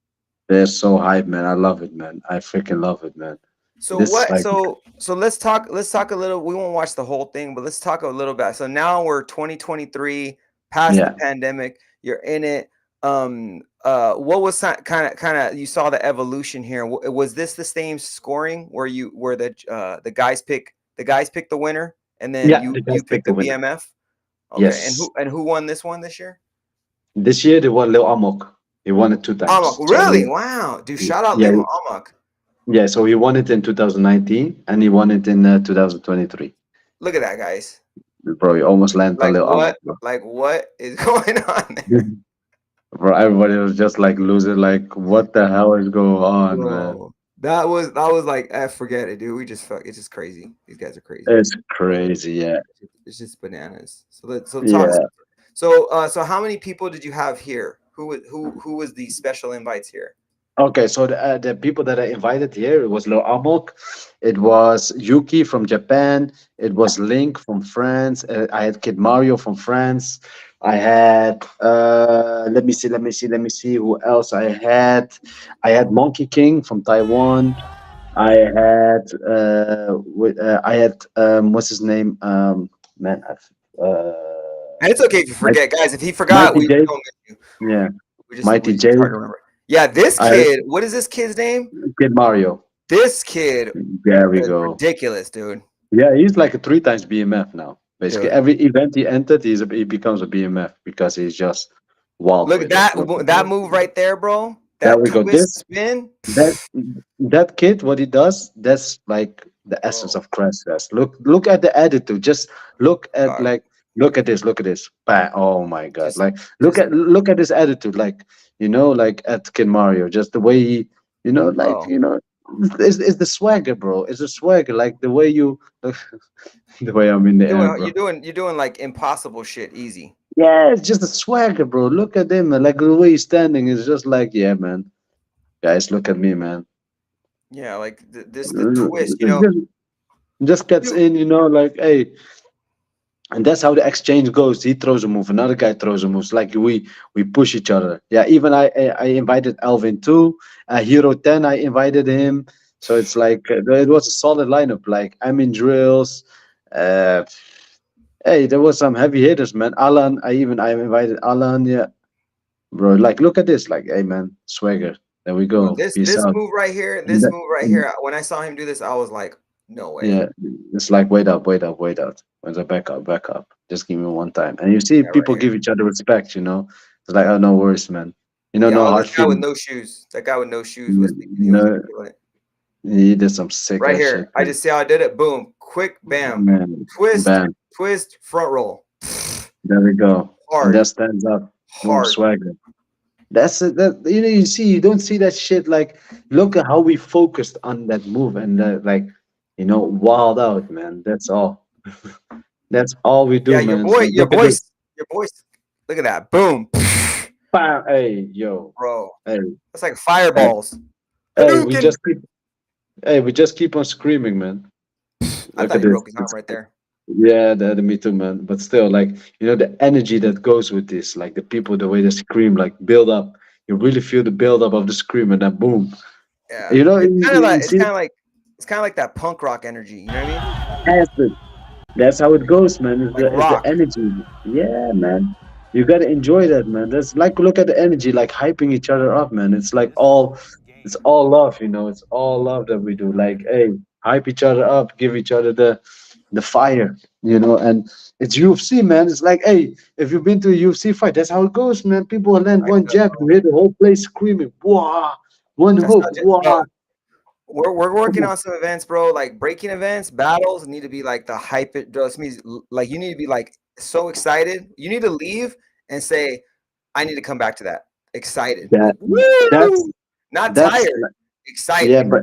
They're so hype, man. I love it, man. I freaking love it, man. So This is what? like, So let's talk a little. We won't watch the whole thing, but let's talk a little bit. So now we're 2023, past the yeah, pandemic. You're in it. What was kind of you saw the evolution here? Was this the same scoring where the guys pick the winner and then yeah. you The guys you pick picked the the winner. BMF? Okay, and Yes. who won this one this year? This year they won Lil Amok. He won it two Amok, times. So really? Wow, dude! Shout out yeah, Lil Amok. yeah. So he won it in 2019 and he won it in 2023. Look at that, guys. Bro, you almost landed on Like Lil what? Amok, bro. Like what is going on there, Bro, everybody was just like losing. Like, what the hell is going on, man? bro? That was like, forget it, dude. We just fuck. It's just crazy. These guys are crazy. It's crazy. Yeah, It's just bananas. So talk. yeah. So how many people did you have here? Who was the special invites here? Okay, so the people that I invited here, it was Lo Amok, it was Yuki from Japan, it was Link from France, I had Kid Mario from France, I had let me see who else I had Monkey King from Taiwan, I had what's his name, man, And it's okay if you Mi- forget, guys. If he forgot, Mighty we J, don't miss you. yeah, We just Mighty we J, it's hard to remember. Yeah, this I had kid. What is this kid's name? Kid Mario. This kid There we is go. ridiculous, dude. Yeah, he's like a three times BMF now. Basically, Dude, every event he entered, he becomes a BMF because he's just wild look at with it. that Look at that that. move right there, bro. There That we go. twist spin. That that kid, what he does, that's like the essence Bro, of Crashfest. Look at the attitude. Just look at dog. like look at this. Bang. Oh my god! Just Like look just at look at his attitude. Like at Kid Mario, just the way he, bro. it's the swagger, bro. It's the swagger. Like the way you, the way I'm in the air, Doing bro. you're doing like impossible shit easy. Yeah, it's just a swagger, bro. Look at him, man. Like the way he's standing is just like, yeah, man. Guys, look at me, man. Yeah, like the twist, It just gets You- in, like, hey, and that's how the exchange goes. He throws a move, another guy throws a move. It's like we push each other. Yeah, even I invited Alvin too. Hero 10, I invited him. So it's like it was a solid lineup. Like I'm in drills. Uh, hey, there was some heavy hitters, man. Alan, I invited Alan. Yeah, bro. Like, look at this. Like, hey, man, swagger. There we Bro, go. Peace this out. move right here, And this that, move right and here. When I saw him do this, I was like, no way. yeah, it's like wait up, wait up, wait up. Where's the back up, back up? Just give me one time. And you see, Yeah, right people here. give each other respect. You know, it's like, oh, no worries, man. You know, Yeah, no oh, this hard guy with feelings. no shoes. That guy with no shoes was thinking he was gonna No, kill it. he did some sick Right ass shit, here. I man. just see how I did it. Boom. Quick, bam. Man, Twist, bam. twist, front roll. There we go. And Hard. that stands up. Boom, Hard. swagger. That's it. That you see, you don't see that shit. Like, look at how we focused on that move and like, wild out, man. That's all. That's all we Yeah, do, man. It's like, your look at this. voice, your voice. Look at that. Boom. Bam. Hey, yo. Bro. Hey, That's like hey, fireballs. hey. Hadouken. We just keep on screaming, man. I Look thought at he this. broke his arm right there. Yeah, me too, man. But still, like, the energy that goes with this, like the people, the way they scream, like build up. You really feel the build up of the scream, and then boom. Yeah. You know, It's you, kind of you like you see it's kind of like that punk rock energy. You know what I mean? acid. That's how it goes, man. Like It's the rock. energy. Yeah, man. You gotta enjoy that, man. That's like look at the energy, like hyping each other up, man. It's all love, It's all love that we do. Like, hey, hype each other up, give each other the fire, And it's UFC, man. It's like, hey, if you've been to a UFC fight, that's how it goes, man. People will land Hyped one up, jab, bro. you hear the whole place screaming, "Wah!" One That's hook, not just bro. "Wah!" We're Come working on, on some events, bro. Like breaking events, battles need to be like the hype it does me. Like you need to be like so excited. You need to leave and say, I need to come back to that. Excited. that Like, that's woo! Not that's tired. yeah, Excited. but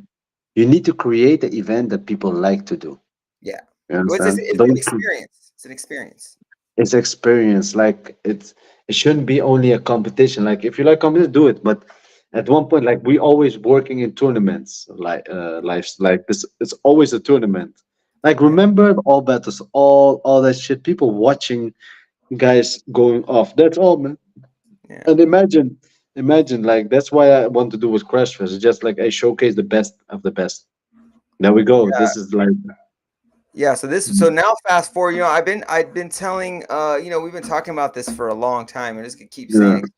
you need to create the event that people like to do. Yeah. You It's understand? an Don't experience. It's an experience. it's experience. Like it shouldn't be only a competition. Like if you like competition, do it. But at one point, like we always working in tournaments, lives like this. It's always a tournament. Like Yeah. remember all battles, all that shit. People watching guys going off. That's all, man. Yeah. And imagine like that's why I want to do with Crashfest. It's just like I showcase the best of the best. There we go. Yeah. This is like Yeah, so now fast forward, I've been telling we've been talking about this for a long time and just gonna keep saying yeah, it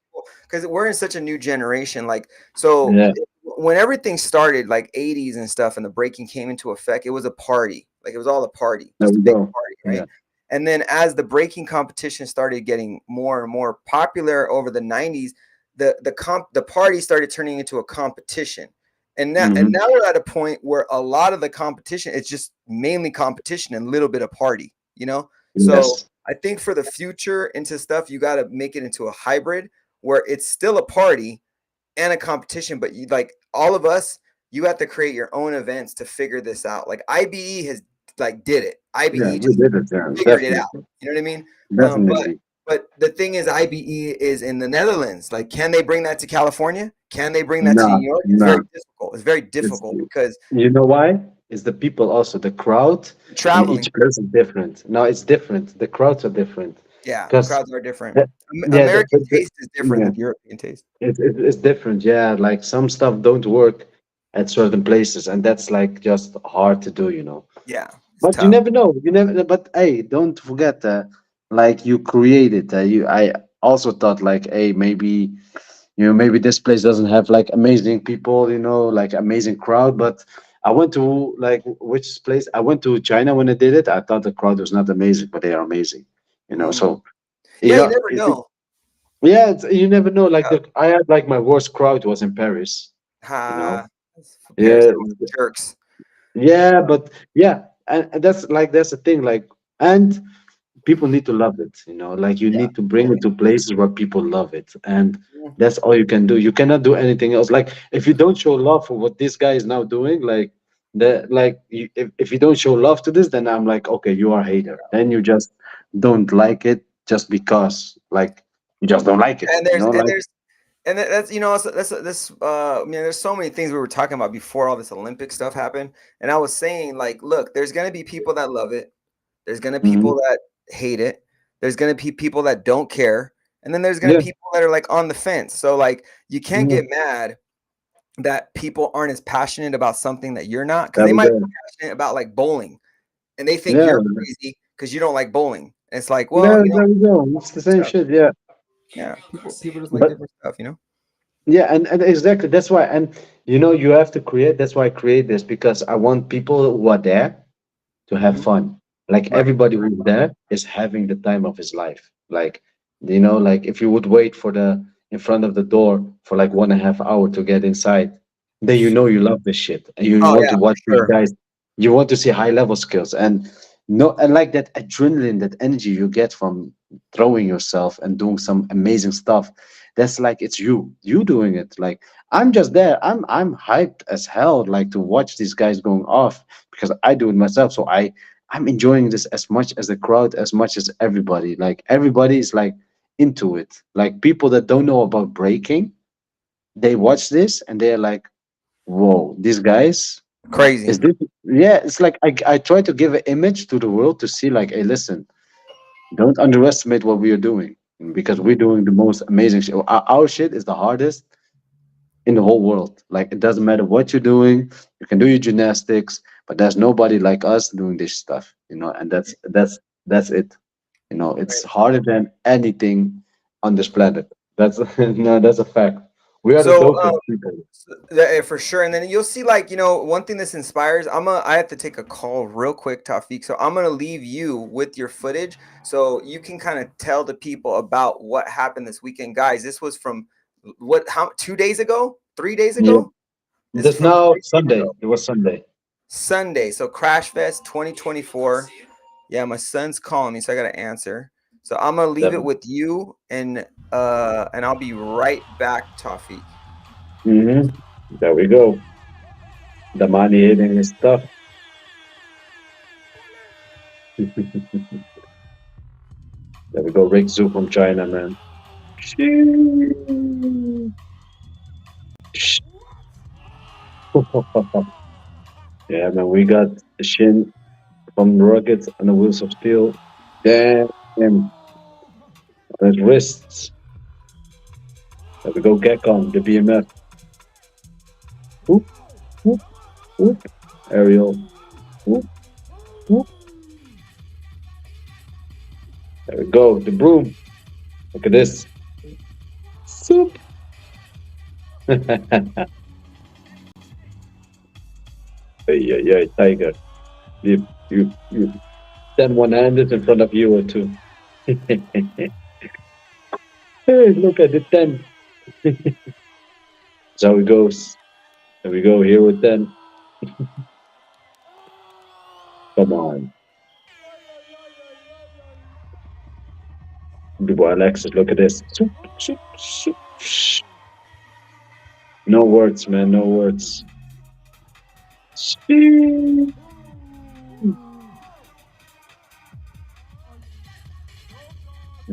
because we're in such a new generation. Like so yeah. when everything started, like 80s and stuff, and the breaking came into effect, it was a party. Like it was all a party, There just a we big go. party, Yeah. right? And then as the breaking competition started getting more and more popular over the 90s, the party started turning into a competition. Hmm. Now we're at a point where a lot of the competition it's just mainly competition and a little bit of party, you know? So Yes. I think for the future into stuff, you got to make it into a hybrid where it's still a party and a competition, but you like all of us, you have to create your own events to figure this out. Like IBE has like did it. Yeah, IBE we just did it. Yeah, figured it out. definitely. You know what I mean? But Definitely. the thing is, IBE is in the Netherlands. Like, can they bring that to California? Can they bring that to No, New York? It's very no. difficult. It's very It's difficult because you know why? It's the people also. The crowd in traveling. each place is different. No, it's different. The crowds are different. Yeah, the Because crowds are different. yeah, American taste is different yeah, than European taste. it's different. Yeah, like some stuff don't work at certain places, and that's like just hard to do. Yeah, it's But you tough. never know. You never. But hey, don't forget. Like you created. I also thought like, hey, maybe this place doesn't have like amazing people. Like amazing crowd. But I went to like which place? I went to China when I did it. I thought the crowd was not amazing, but they are amazing. Mm. So you Yeah, you know, never know. yeah, you never know. Like Yeah. I had like my worst crowd was in Paris. You know, Ha, for Paris, yeah, everyone's jerks. yeah, but yeah, and that's the thing. Like, and people need to love it. Like you Yeah, need to bring totally. it to places where people love it, and Mhm. that's all you can do. You cannot do anything else. Like if you don't show love for what this guy is now doing, if you don't show love to this, then I'm like, okay, you are a hater. Then you just don't like it just because, like, you just don't like it. And there's and Like, there's that's that's there's so many things we were talking about before all this Olympic stuff happened, and I was saying like, look, there's gonna be people that love it, there's gonna be mhm, people that hate it, there's gonna be people that don't care, and then there's gonna yeah, be people that are like on the fence. So like, you can't yeah, get mad that people aren't as passionate about something that you're not because there they we might be go. passionate about like bowling. and they think Yeah, you're crazy because you don't like bowling. And it's like, well, there, there we go. It's the same stuff. shit. Yeah, Yeah, people just like but different stuff. yeah, and exactly that's why. And you have to create. That's why I create this because I want people who are there to have Mhm. fun. Like Right. everybody who's there is having the time of his life. Like, like if you would wait for the in front of the door for like 1.5 hour to get inside, then you love this shit and you Oh want yeah, to for watch these sure. guys. You want to see high level skills and no and like that adrenaline, that energy you get from throwing yourself and doing some amazing stuff. That's like it's you doing it. Like I'm just there. I'm hyped as hell like to watch these guys going off because I do it myself. So I'm enjoying this as much as the crowd, as much as everybody. Like everybody is like into it. Like people that don't know about breaking, they watch this and they're like, "Whoa, these guys Crazy. is this?" Yeah, it's like I try to give an image to the world to see like, hey, listen, don't underestimate what we are doing because we're doing the most amazing shit. Our shit is the hardest in the whole world. Like it doesn't matter what you're doing, you can do your gymnastics, but there's nobody like us doing this stuff, and that's it. It's Right. harder than anything on this planet. That's no, that's a fact. We are the So, dopest people. yeah, for sure. And then you'll see, like, one thing this inspires. I have to take a call real quick, Tafik. So I'm gonna leave you with your footage, so you can kind of tell the people about what happened this weekend, guys. This was from what? How 2 days ago? 3 days Yeah. ago? This is This from now 3 days Sunday. ago. It was Sunday. Sunday. So Crashfest 2024. Yeah, my son's calling me, so I gotta answer. So I'm gonna leave it 7. with you, and I'll be right back, Tafik. There we go. The money hitting is tough. There we go. Rick Zoo from China, man. Sheesh. Yeah, man. We got Shin from Rockets and the Wheels of Steel. Damn. On his wrists. There we go. Gekon, the BMF. Whoop, whoop, whoop. Ariel. Whoop, whoop. There we go. The broom. Look at this. Soup. Hey, yeah, yeah, Tiger. You stand one-handed in front of you or two. Hey, look at the 10. That's how it goes. There we go. Here with 10. Come on. The boy Alexis, look at this. Soup, soup, soup. No words, man. No words. Sheesh.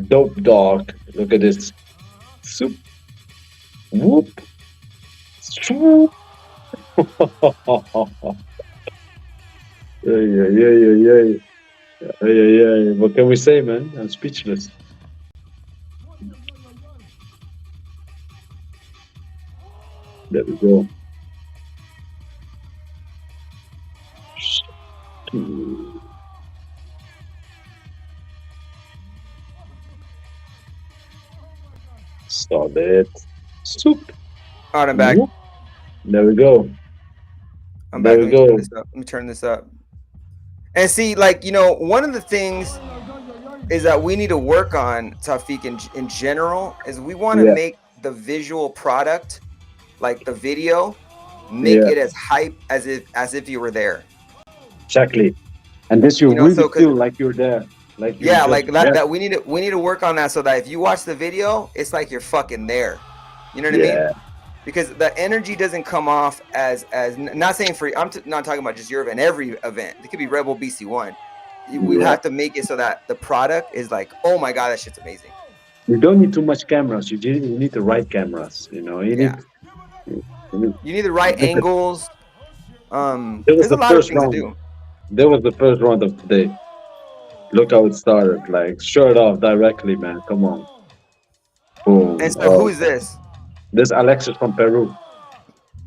Dope dog. Look at this. Soup. Whoop. Swoop. Yeah, yeah, yeah, yeah, yeah. Yeah, yeah, yeah. What can we say, man? I'm speechless. There we go. Stop it. Soup. All right, I'm back. Whoop. There we go. I'm There back. we Let me turn go. this up. Let me turn this up. And see, like, one of the things is that we need to work on, Tafik, in general, is we want to Yeah, make the visual product, like the video, make yeah, it as hype as if you were there. exactly. And this you So really because feel like you're there, like you're yeah, just like that there. that we need to work on that so that if you watch the video, it's like you're fucking there. You know what I mean? Yeah, Because the energy doesn't come off as not saying for not talking about just your event, every event. It could be Rebel BC1. We yeah. have to make it so that the product is like, oh my god, that shit's amazing. You don't need too much cameras. You need the right cameras. Yeah, You need you need the right look at, angles. that was There's a the lot of first things to round. do. That was the first round of the day. Look how it started. Like shirt off directly, man. Come on. And Boom. so, who Oh, is this? this Alexis from Peru.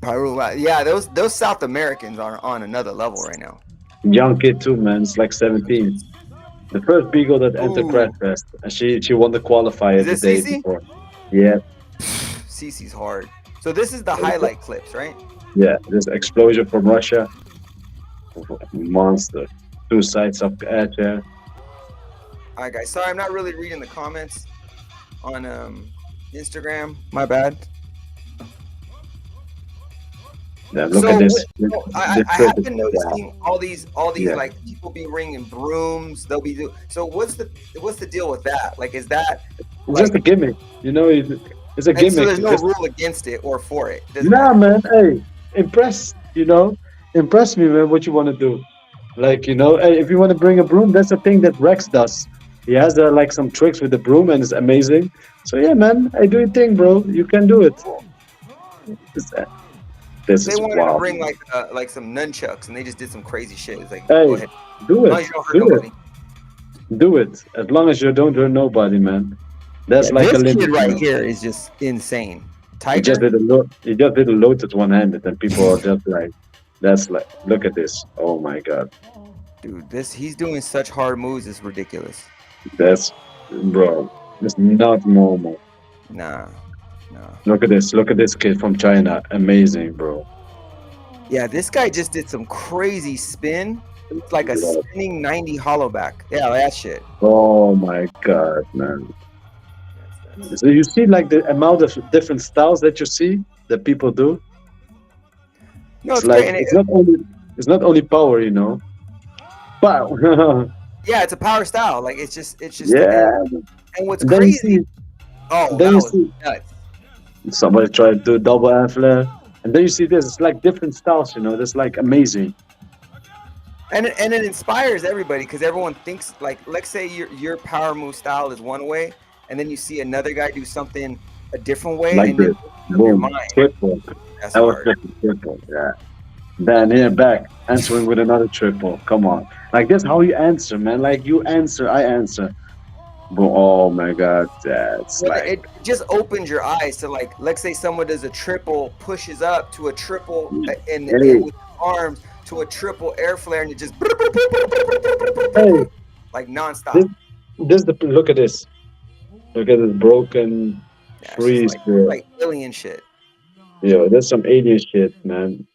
Peru. Yeah, those South Americans are on another level right now. Young kid too, man. It's like 17. The first Beagle that entered Ooh, Crashfest, and she won the is qualifier the this day CC? before. Yeah, CC's hard. So this is the highlight clips, right? yeah. This explosion from Russia, monster. Two sides of air chair. All right, guys. Sorry, I'm not really reading the comments on Instagram. My bad. Yeah, look at So this. I This trick have is been wow. noticing all these Yeah, like people be ringing brooms. They'll be so what's the deal with that? Like, is that it's just a like, gimmick. You know, it's a and so gimmick. there's It's no just rule against it or for it. It doesn't nah, matter. man. Hey, impress. You know, impress me, man. What you want to do? Like, you know, hey, if you want to bring a broom, that's a thing that Rex does. He has like some tricks with the broom, and it's amazing. So yeah, man. Hey, do your thing, bro. You can do it. Cool. This, this If they is wanted to wild. bring like some nunchucks and they just did some crazy shit, it's like go Hey, ahead. do As long it. as you don't hurt Do it. nobody. Do it. As long as you don't hurt nobody, man. Yeah, That's like a this kid limit, right man. here is just insane. He just Tiger, did a load. He just did a loaded one-handed, and people are just like, "That's like, look at this. Oh my god, dude, this he's doing such hard moves. It's ridiculous. that's bro. It's not normal. Nah, nah. Look at this. Look at this kid from China. Amazing, bro. Yeah, this guy just did some crazy spin. It's like a Bro. spinning 90 hollow back. Yeah, that shit. Oh my god, man. That's- So you see, like the amount of different styles that you see that people do. No, It's it's great. like And it's not only power, you know. Wow. yeah, it's a power style. Like it's just Yeah. and what's And then you see, crazy. Oh, then that you was see nuts. somebody try to do double air flare, and then you see this. It's like different styles, you know. That's like amazing. And it inspires everybody because everyone thinks like, let's say your power move style is one way, and then you see another guy do something a different way, Like and then this, your boom, mind. triple. That's That was hard. just a triple. Yeah. Then here back answering with another triple. Come on, like that's how you answer, man. Like you answer, I answer. Boom. Oh my god, that's Well, like. it just opens your eyes to like, let's say someone does a triple, pushes up to a triple, and Hey, with arms to a triple air flare, and it just hey, like this, nonstop. this the look at this. Look at this broken Yeah, it's just freeze. like alien shit. Yo, there's some alien shit, man.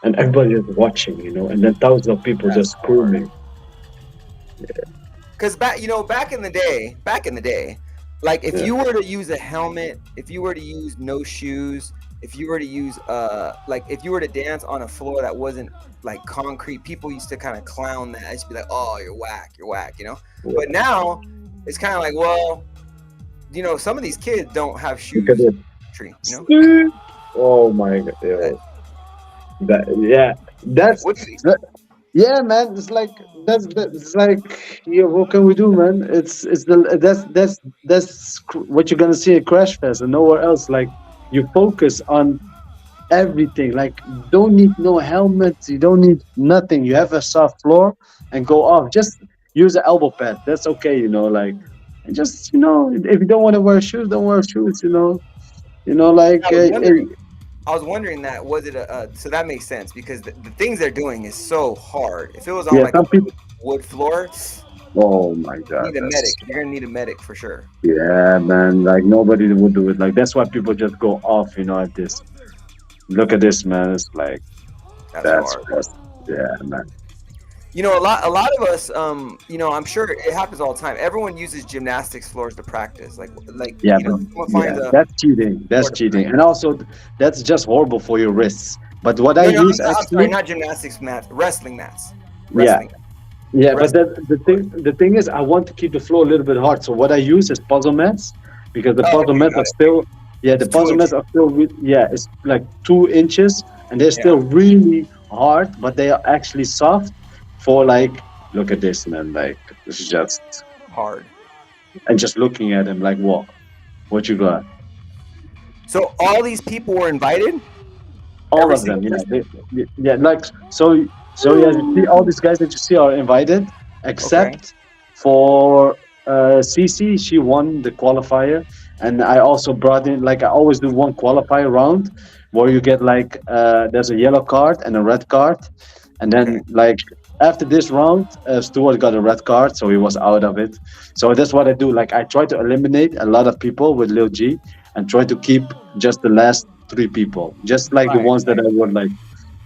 And everybody is watching, you know, and then thousands of people That's just hard. screaming. Because back in the day, like if Yeah, you were to use a helmet, if you were to use no shoes, if you were to use like if you were to dance on a floor that wasn't like concrete, people used to kind of clown that. It's be like, oh, you're whack, you know. yeah. But now it's kind of like, well, some of these kids don't have Look at shoes. this. You know, Oh my god, that, yo. That yeah, like that's what? that, yeah, man. It's like it's like yeah. What can we do, man? It's the that's what you're gonna see at Crash Fest and nowhere else. Like you focus on everything. Like you don't need no helmets. You don't need nothing. You have a soft floor and go off. Just use an elbow pad. That's okay, you know. Like and just if you don't want to wear shoes, don't wear shoes. I Like was wondering. I was wondering that was it so that makes sense because the things they're doing is so hard. If it was on yeah. like a Some people. wood floor, Oh my you god, need a medic. that's You're gonna need a medic for sure. yeah, man. Like nobody would do it. Like that's why people just go off, at this. Look at this, man. It's like That's that's hard. yeah, man. A lot of us, I'm sure it happens all the time. Everyone uses gymnastics floors to practice. Like Yeah, but someone yeah, finds a that's cheating. That's floor to cheating, practice. and also that's just horrible for your wrists. But what I No, use I'm sorry, actually, not gymnastics mats, wrestling mats. yeah, Wrestling, yeah. But wrestling. the thing is, I want to keep the floor a little bit hard. So what I use is puzzle mats because the Oh, puzzle okay, mats got are it. still, yeah, the It's two puzzle mats inches. are still, yeah, it's like 2 inches, and they're Yeah, still really hard, but they are actually soft for like, look at this, man, like it's just, hard. and just looking at him like, what you got? So all these people were invited. All Every of single them, yeah, person. yeah, like so yeah, you see all these guys that you see are invited, Okay. except for CC. She won the qualifier, and I also brought in like I always do one qualifier round where you get like there's a yellow card and a red card, and Okay. then like after this round, Stewart got a red card, so he was out of it. So that's what I do. Like I try to eliminate a lot of people with Lil G, and try to keep just the last three people, just like the Right, ones that right. I would like.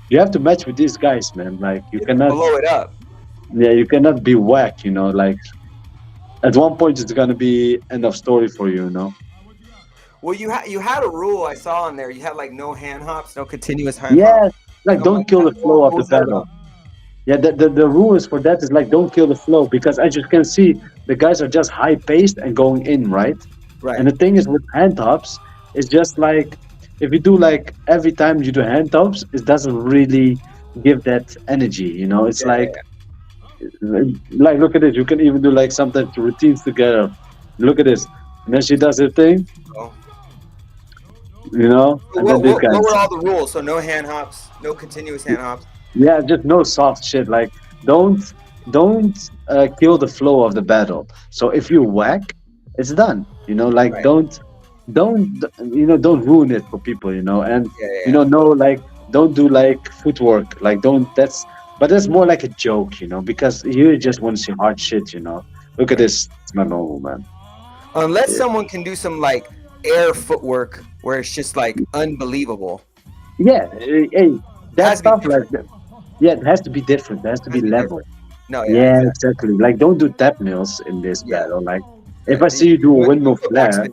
You have to match with these guys, man. Like you You have to cannot, blow it up. yeah, you cannot be whack. You know, like at one point it's gonna be end of story for you. You know. Well, you had a rule I saw in there. You had like no hand hops, no continuous hand hops. Yeah, like And I'm don't like, kill the flow of the what's that battle. about? Yeah, the rules for that is like don't kill the flow because as you can see, the guys are just high paced and going in, right? And Right. the thing is with hand tops, it's just like if you do like every time you do hand tops, it doesn't really give that energy, you know. It's Yeah, like look at this. You can even do like sometimes routines together. Look at this. And then she does her thing, yeah. you know, So and then this what guy's were all the rules? So no hand hops, no continuous hand hops. yeah, just no soft shit. Like don't don't kill the flow of the battle. So if you whack, it's done. You know, like Right. don't ruin it for people. You know, and Yeah, yeah, you yeah. know no like don't do like footwork. Like don't that's but that's more like a joke. You know, because you Yeah. just want to see hard shit. You know, look at Right. this. It's not normal, man. Unless Yeah, someone can do some like air footwork where it's just like unbelievable. yeah. Hey, It that has to be stuff like different. that. Yeah, it has to be different. It has to It be has to be level. different. No, yeah, Yeah, exactly. exactly. Like, don't do tap mills in this Yeah, battle. Like, if yeah. I see you do a You windmill do a flare, backspin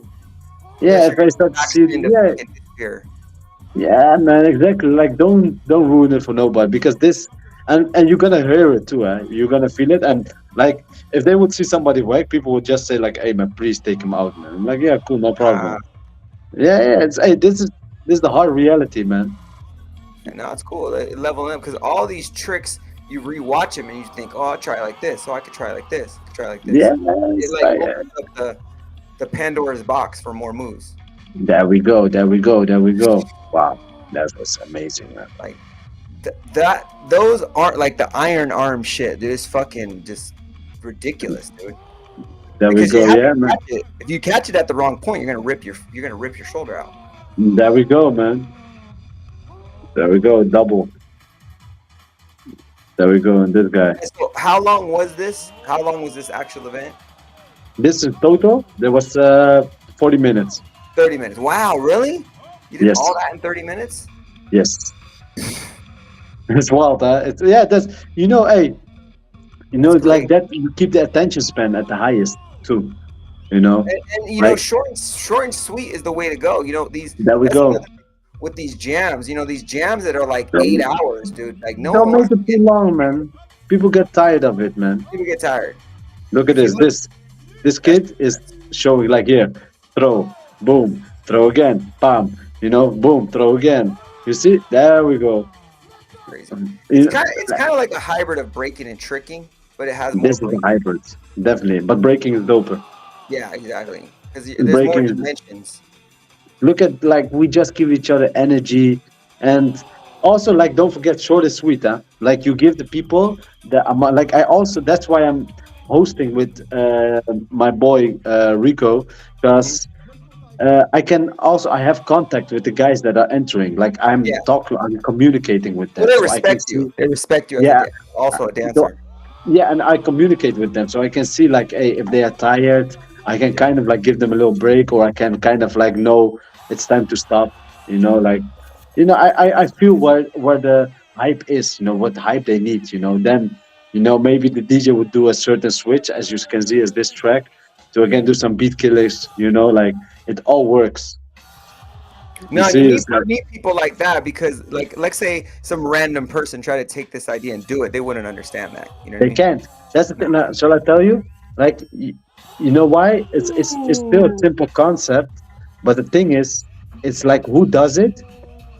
yeah, unless if you're I gonna start to see, backspin to yeah, fucking disappear. yeah, man, exactly. Like, don't ruin it for nobody because this, and you're gonna hear it too. You're gonna feel it, and like, if they would see somebody whack, people would just say like, "Hey, man, please take him out, man." I'm like, yeah, cool, no Uh, problem. Yeah, yeah. It's hey, this is the hard reality, man. and now it's cool. Leveling up because all these tricks you rewatch them and you think, oh, I'll try it like this. So I could try it like this. I could try it like this. Yeah, man, It it's like like, opens up the Pandora's box for more moves. there we go, there we go, there we go. Wow, that was amazing, man. Like that those aren't like the iron arm shit, dude. It's fucking just ridiculous, dude. There we Because you go, have to yeah, man. catch it. If you catch it at the wrong point, you're gonna rip your shoulder out. There we go, man. There we go. Double. There we go. And this guy. And so how long was this? How long was this actual event? This is total. There was 40 minutes. 30 minutes. Wow, really? You did all Yes. that in 30 minutes? Yes. It's wild, huh? It's yeah. That's Hey, That's it's like great. that. You keep the attention span at the highest too. You know, And like short and sweet is the way to go. These there we that's another go. thing with these jams. These jams that are like eight Don't, hours, dude. Like no don't one make wants to it too long, man. People get tired of it, man. people get tired. Look at If you this. look, This that's kid is showing like here, throw, boom, throw again, bam. Boom, throw again. You see? There we go. crazy. You- It's kind of like a hybrid of breaking and tricking, but it has more This is the break. hybrid, definitely. But breaking is doper. Yeah, exactly. Because there's more Breaking is dimensions. look at like we just give each other energy, and also like don't forget short is sweet, huh? Like you give the people the amount. Like I also that's why I'm hosting with my boy Rico Hmm. because I have contact with the guys that are entering. Like Yeah. I'm communicating with Well, them, they so I can respect you. see. They respect you as Yeah, also a so dancer. yeah, and I communicate with them, so I can see like, hey, if they are tired, I can Yeah. kind of like give them a little break, or I can kind of like know it's time to stop. Like, I feel where the hype is. What hype they need. Then maybe the DJ would do a certain switch, as you can see, as this track, to again do some beat killers. Like it all works. You No, and see, it's like you need people like that because, like, let's say some random person try to take this idea and do it, they wouldn't understand that. You know what I they mean? can't. That's the No. thing. Now, shall I tell you? Like, you know why? It's still a simple concept, but the thing is, it's like who does it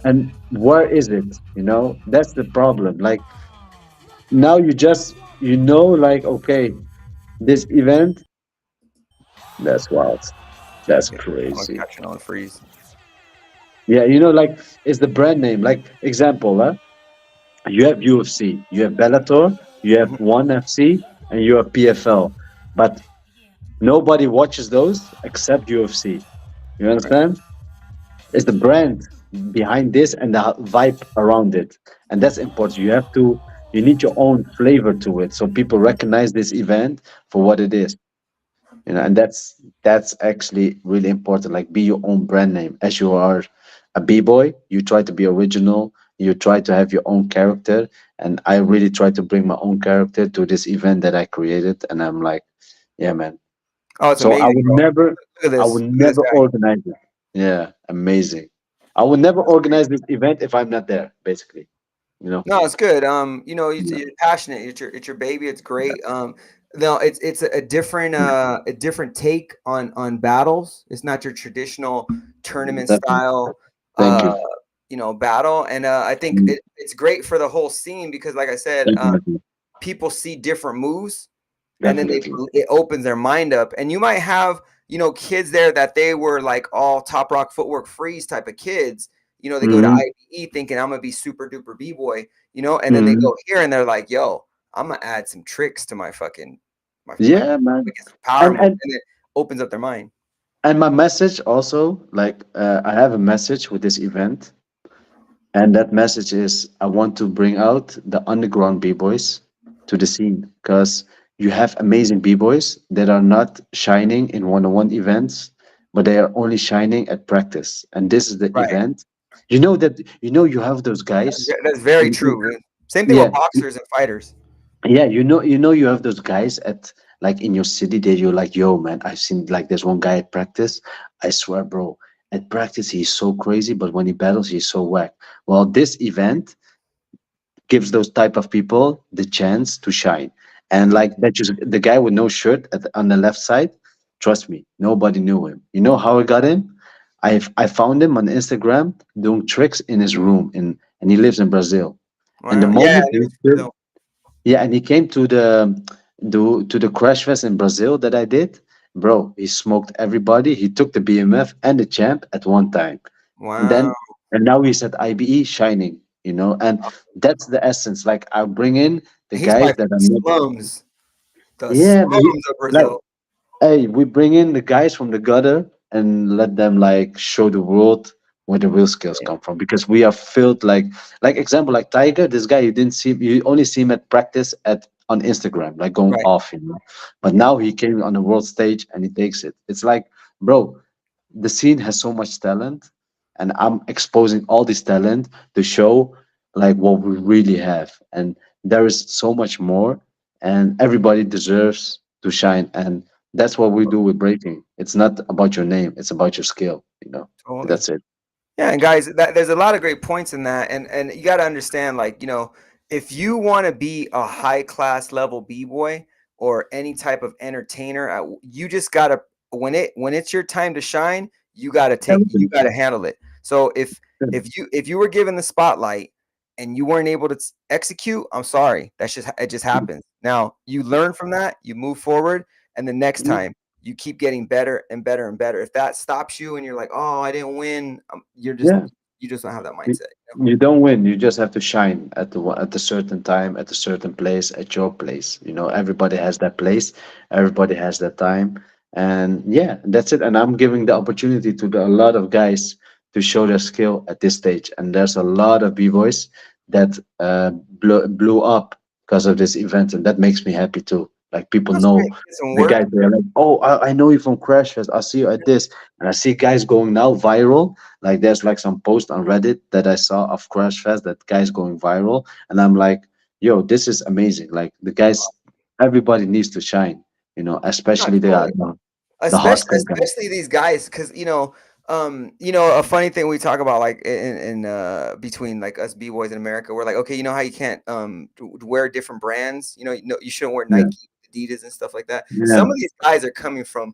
and where is it? That's the problem. Like now, like okay, this event. That's wild. That's Yeah, I'm crazy. catching on freeze. Yeah, like it's the brand name. Like example, huh? You have UFC, you have Bellator, you have Mhm. One FC, and you have PFL. But nobody watches those except UFC. You Right. understand? It's the brand behind this and the vibe around it, and that's important. You have to. You need your own flavor to it, so people recognize this event for what it is. You know, and that's actually really important. Like, be your own brand name. As you are a b-boy, you try to be original. You try to have your own character, and I really try to bring my own character to this event that I created. And I'm like, yeah, man. Oh, it's So amazing, bro. Look at I this. would Look at this never guy. organize it. Yeah, amazing. I would never organize this event if I'm not there, basically. You know. No, it's good. Yeah. You're passionate. It's your baby. It's great. No, it's a different take on battles. It's not your traditional tournament Definitely. style, Thank uh, you. battle. And I think Mm, it's great for the whole scene because, like I said, definitely. people see different moves and then Definitely. it opens their mind up. And you might have, kids there that they were like all top rock footwork freeze type of kids. They go to Hmm. IBE thinking I'm gonna be super duper b-boy, and then they Hmm. go here and they're like, yo, I'm gonna add some tricks to my fucking my Yeah, man. get some power And moves, and it opens up their mind. my message also, like, I have a message with this event, and that message is I want to bring out the underground b-boys to the scene, because you have amazing b-boys that are not shining in one-on-one events, but they are only shining at practice. And this is the Right. event. You know that, you have those guys. That's very in- true, man. Same thing with yeah, boxers and fighters. yeah, you have those guys at, like, in your city that you're like, yo, man, I've seen, like, there's one guy at practice. I swear, bro, at practice he's so crazy, but when he battles, he's so whack. Well, this event gives those type of people the chance to shine. And Mhm. like that, just the guy with no shirt on the left side, trust me, nobody knew him. You know how I got him? I found him on Instagram doing tricks in his room, and he lives in Brazil. And the Wow. Yeah, moment I knew he it was did, Brazil. yeah, and he came to the Crashfest in Brazil that I did, bro. He smoked everybody. He took the BMF and the champ at one time, and Wow. then and now he's at IBE shining. And that's the essence. Like, I bring in the He's guys probably that from are the not, slums. The yeah, slums of like, Brazil. hey, we bring in the guys from the gutter and let them, like, show the world where the real skills Yeah. come from, because we are filled, like example, like Tiger. This guy, you only see him at practice at on Instagram, like, going Right. off. But Yeah. now he came on the world stage and he takes it. It's like, bro, the scene has so much talent, and I'm exposing all this talent to show, like, what we really have. And there is so much more, and everybody deserves to shine. And that's what we do with breaking. It's not about your name, it's about your skill. Totally. That's it. Yeah, and guys, there's a lot of great points in that, and you got to understand, like, if you want to be a high class level b boy or any type of entertainer, you just gotta when it's your time to shine, you Everything. gotta handle it. So if you were given the spotlight and you weren't able to execute, I'm sorry, it just happens. Now you learn from that, you move forward, and the next time you keep getting better and better and better. If that stops you and you're like, "Oh, I didn't win," Yeah. you just don't have that You mindset. you don't win. You just have to shine at a certain time, at a certain place, at your place. Everybody has that place, everybody has that time, and yeah, that's it. And I'm giving the opportunity to a lot of guys to show their skill at this stage. And there's a lot of b-boys that blew up because of this event, and that makes me happy too. Like, people That's great. know Get some the work. guys. They're like, oh, I know you from Crashfest. I see you at this, and I see guys going now viral. Like, there's, like, some post on Reddit that I saw of Crashfest that guys going viral, and I'm like, yo, this is amazing. Like, the guys, everybody needs to shine, No, especially totally. the Especially hardcore guys. especially these guys, because a funny thing we talk about, like, in between, like, us b-boys in America, we're like, okay, you know how you can't wear different brands, you shouldn't wear Yeah, Nike, Adidas, and stuff like that. yeah, Some of these guys are coming from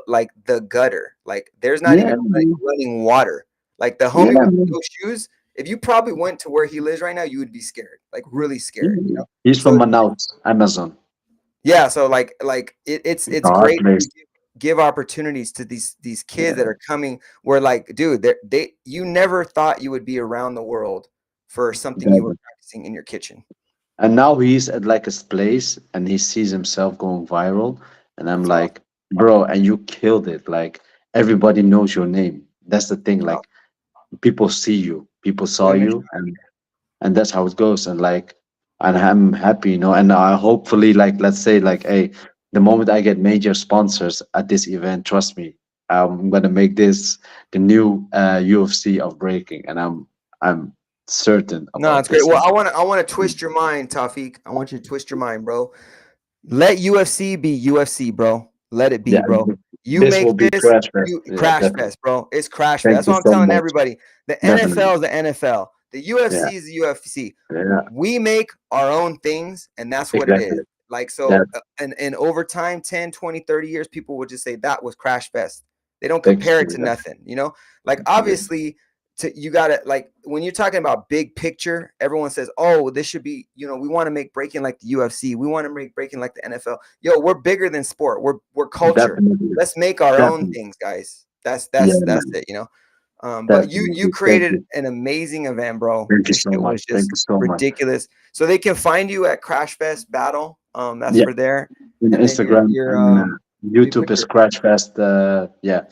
like the gutter, like there's not yeah, even running water. Like the yeah, homie with man. no shoes, if you probably went to where he lives right now, you would be scared, like really scared, Yeah. He's so from Manaus, Amazon. yeah, so like It's it's a hard great place. to give opportunities to these kids that are coming where, like, dude, you never thought you would be around the world for something you were Yeah. practicing in your kitchen. And now he's at, like, a place, and he sees himself going viral. And I'm It's like, awesome. bro, and you killed it. Like, everybody knows your name. That's the thing. Wow. Like, people see you, people saw Women, you, and that's how it goes. And, like, and I'm happy, you know. And I hopefully, like, let's say, like, hey, the moment I get major sponsors at this event, trust me, I'm gonna make this the new UFC of breaking, and I'm certain No, about it's great. this. Well, I want to twist your mind, Tafik. I want you to twist your mind, bro. Let UFC be UFC, bro. Let it be, Yeah, bro. You this will make be this, Crash Fest. you Yeah, Crash definitely. Fest, bro. It's Crash Fest. Thank That's you what I'm so telling much. everybody. The Definitely. NFL is the NFL. The Yeah, UFC is the UFC. yeah, We make our own things, and that's what it exactly. is. Like, Yeah, so, and over time, 10, 20, 30 years, people would just say that was Crash Fest. They don't thank you compare so it to much. nothing, you know? Like, Yeah, obviously, you got to, like, when you're talking about big picture, everyone says, oh, this should be, we want to make breaking like the UFC. We want to make breaking like the NFL. Yo, we're bigger than sport. We're culture. definitely, Let's make our own definitely. things, guys. Yeah, That's man, it. But you definitely. Thank created you. an amazing event, bro. Thank you This so shit much. was Thank just you so much. ridiculous. So they can find you at Crash Fest Battle. That's Yeah, for there. in And then your Instagram your and let me YouTube put is your Crash Fest. Yeah, yeah,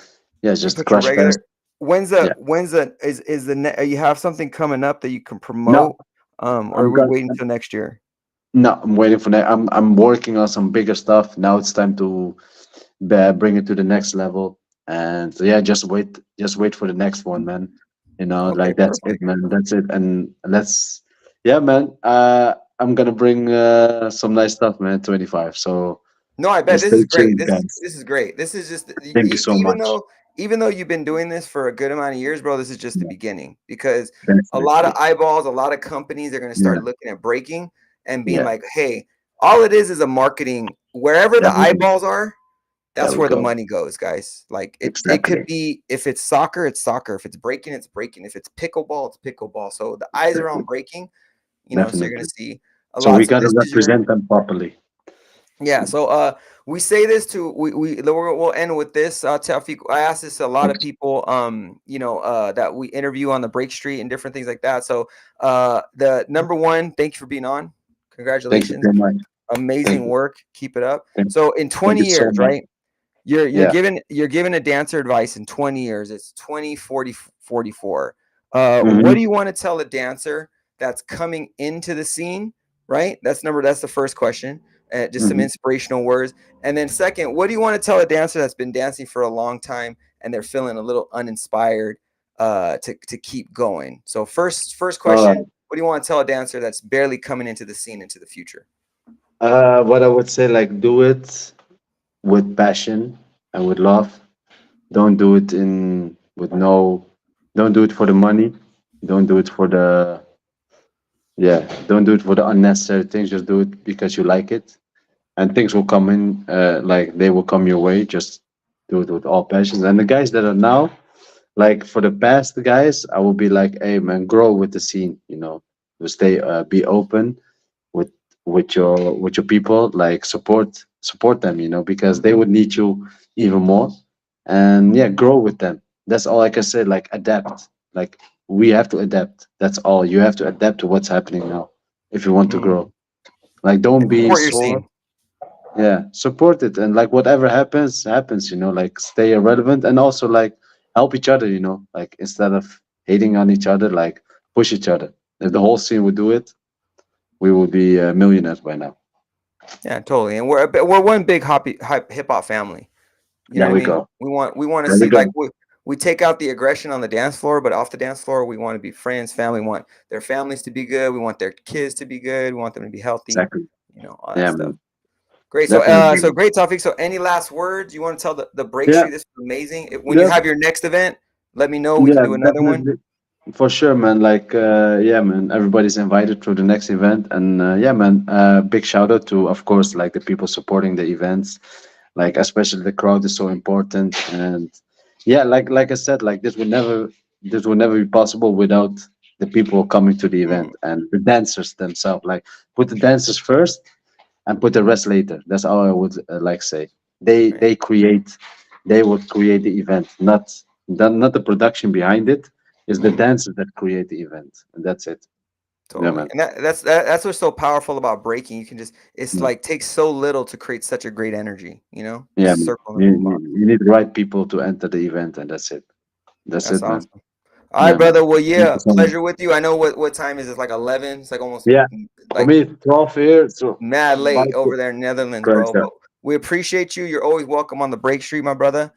it's let me just put your Crash Fest. regular. When's Yeah. the is the you have something coming up that you can No, promote? Or are I'm we gonna. waiting till next year? No, I'm waiting for that. I'm working on some bigger stuff. Now it's time to bring it to the next level. And so, yeah, just wait for the next one, man. You know, Okay, like that's it, perfect. man. That's it. And let's, yeah, man. I'm gonna bring some nice stuff, man. 25. So No, I bet just this stay is great. tuned, guys. This is great. This is just Thank you so much. even though you've been doing this for a good amount of years, bro, this is just the Yeah, beginning because a lot of definitely. eyeballs, a lot of companies are going to Yeah, start looking at breaking and being yeah. like, "Hey, all it is a marketing. Wherever There the we go. eyeballs are, There that's we where the go. money goes, guys. Like it could Exactly. be if it's soccer, it's soccer. If it's breaking, it's breaking. If it's pickleball, it's pickleball. So the eyes are on Exactly. breaking, so you're going Definitely. to see a So lot. we So gotta this is your represent them properly. yeah. So we say this to we'll end with this. Tawfiq, I ask this to a lot of Thanks. people that we interview on the Break Street and different things like that. So the number one, thank you for being on. Thank you Congratulations. so much. Thank Amazing you. work. Keep it up. Thank, So in thank 20 you so years, much. right? You're Yeah. given a dancer advice in 20 years. It's 20, 40, 44. What Hmm. do you want to tell a dancer that's coming into the scene, right? That's the first question. Just some Hmm. inspirational words. And then second, what do you want to tell a dancer that's been dancing for a long time and they're feeling a little uninspired to keep going? So first All question, right. what do you want to tell a dancer that's barely coming into the scene into the future? What I would say, like, do it with passion and with love. Don't do it in with no. Don't do it for the money. Don't do it for the yeah. Don't do it for the unnecessary things. Just do it because you like it, and things will come in. Like they will come your way. Just do it with all passion. And the guys that are now, like for the past guys, I will be like, hey man, grow with the scene. You know, to stay, be open with with your people, like support them, you know, because they would need you even more. And yeah, grow with them. That's all I can say. Like, adapt. Like, we have to adapt. That's all. You have to adapt to what's happening now if you want to Mm. grow. Like, don't be Support your sore. scene. Yeah, support it. And like, whatever happens happens, you know. Like, stay relevant, and also like help each other, you know. Like, instead of hating on each other, like, push each other. If the whole scene would do it, we would be millionaires by now. Yeah, totally. And we're one big hip hop family. You know There what I we mean? go. We want to There we see like go. we take out the aggression on the dance floor, but off the dance floor, we want to be friends, family. We want their families to be good. We want their kids to be good. We want them to be healthy. Exactly. All that Yeah, stuff. man. Great. So Definitely. great topic. So any last words you want to tell the break Yeah. street? This was amazing. When you Yeah. have your next event, let me know. We can Yeah. do another one. Definitely. For sure, man. Like, yeah, man. Everybody's invited to the next event, and yeah, man. Big shout out to, of course, like the people supporting the events. Like, especially the crowd is so important, and yeah, like I said, like this would never be possible without the people coming to the Mm, event and the dancers themselves. Like, put the dancers first and put the rest later. That's all I would like say. right. They would create the event, not the production behind it. It's the dancers that create the event, and that's it. Yeah, Totally. man. And that's what's so powerful about breaking. You can just it's Yeah, like takes so little to create such a great energy. yeah, man. Circle in the boombox. You need the right people to enter the event, and that's it. That's That's it, man. awesome. All right, Yeah. brother. Well, Thank yeah, you so much. pleasure with you. I know what time is it? It's like 11. It's like almost Yeah. For like me, 12 here. So mad I'm about late to over there in Netherlands, crash bro. out. But we appreciate you. You're always welcome on the Break Street, my brother.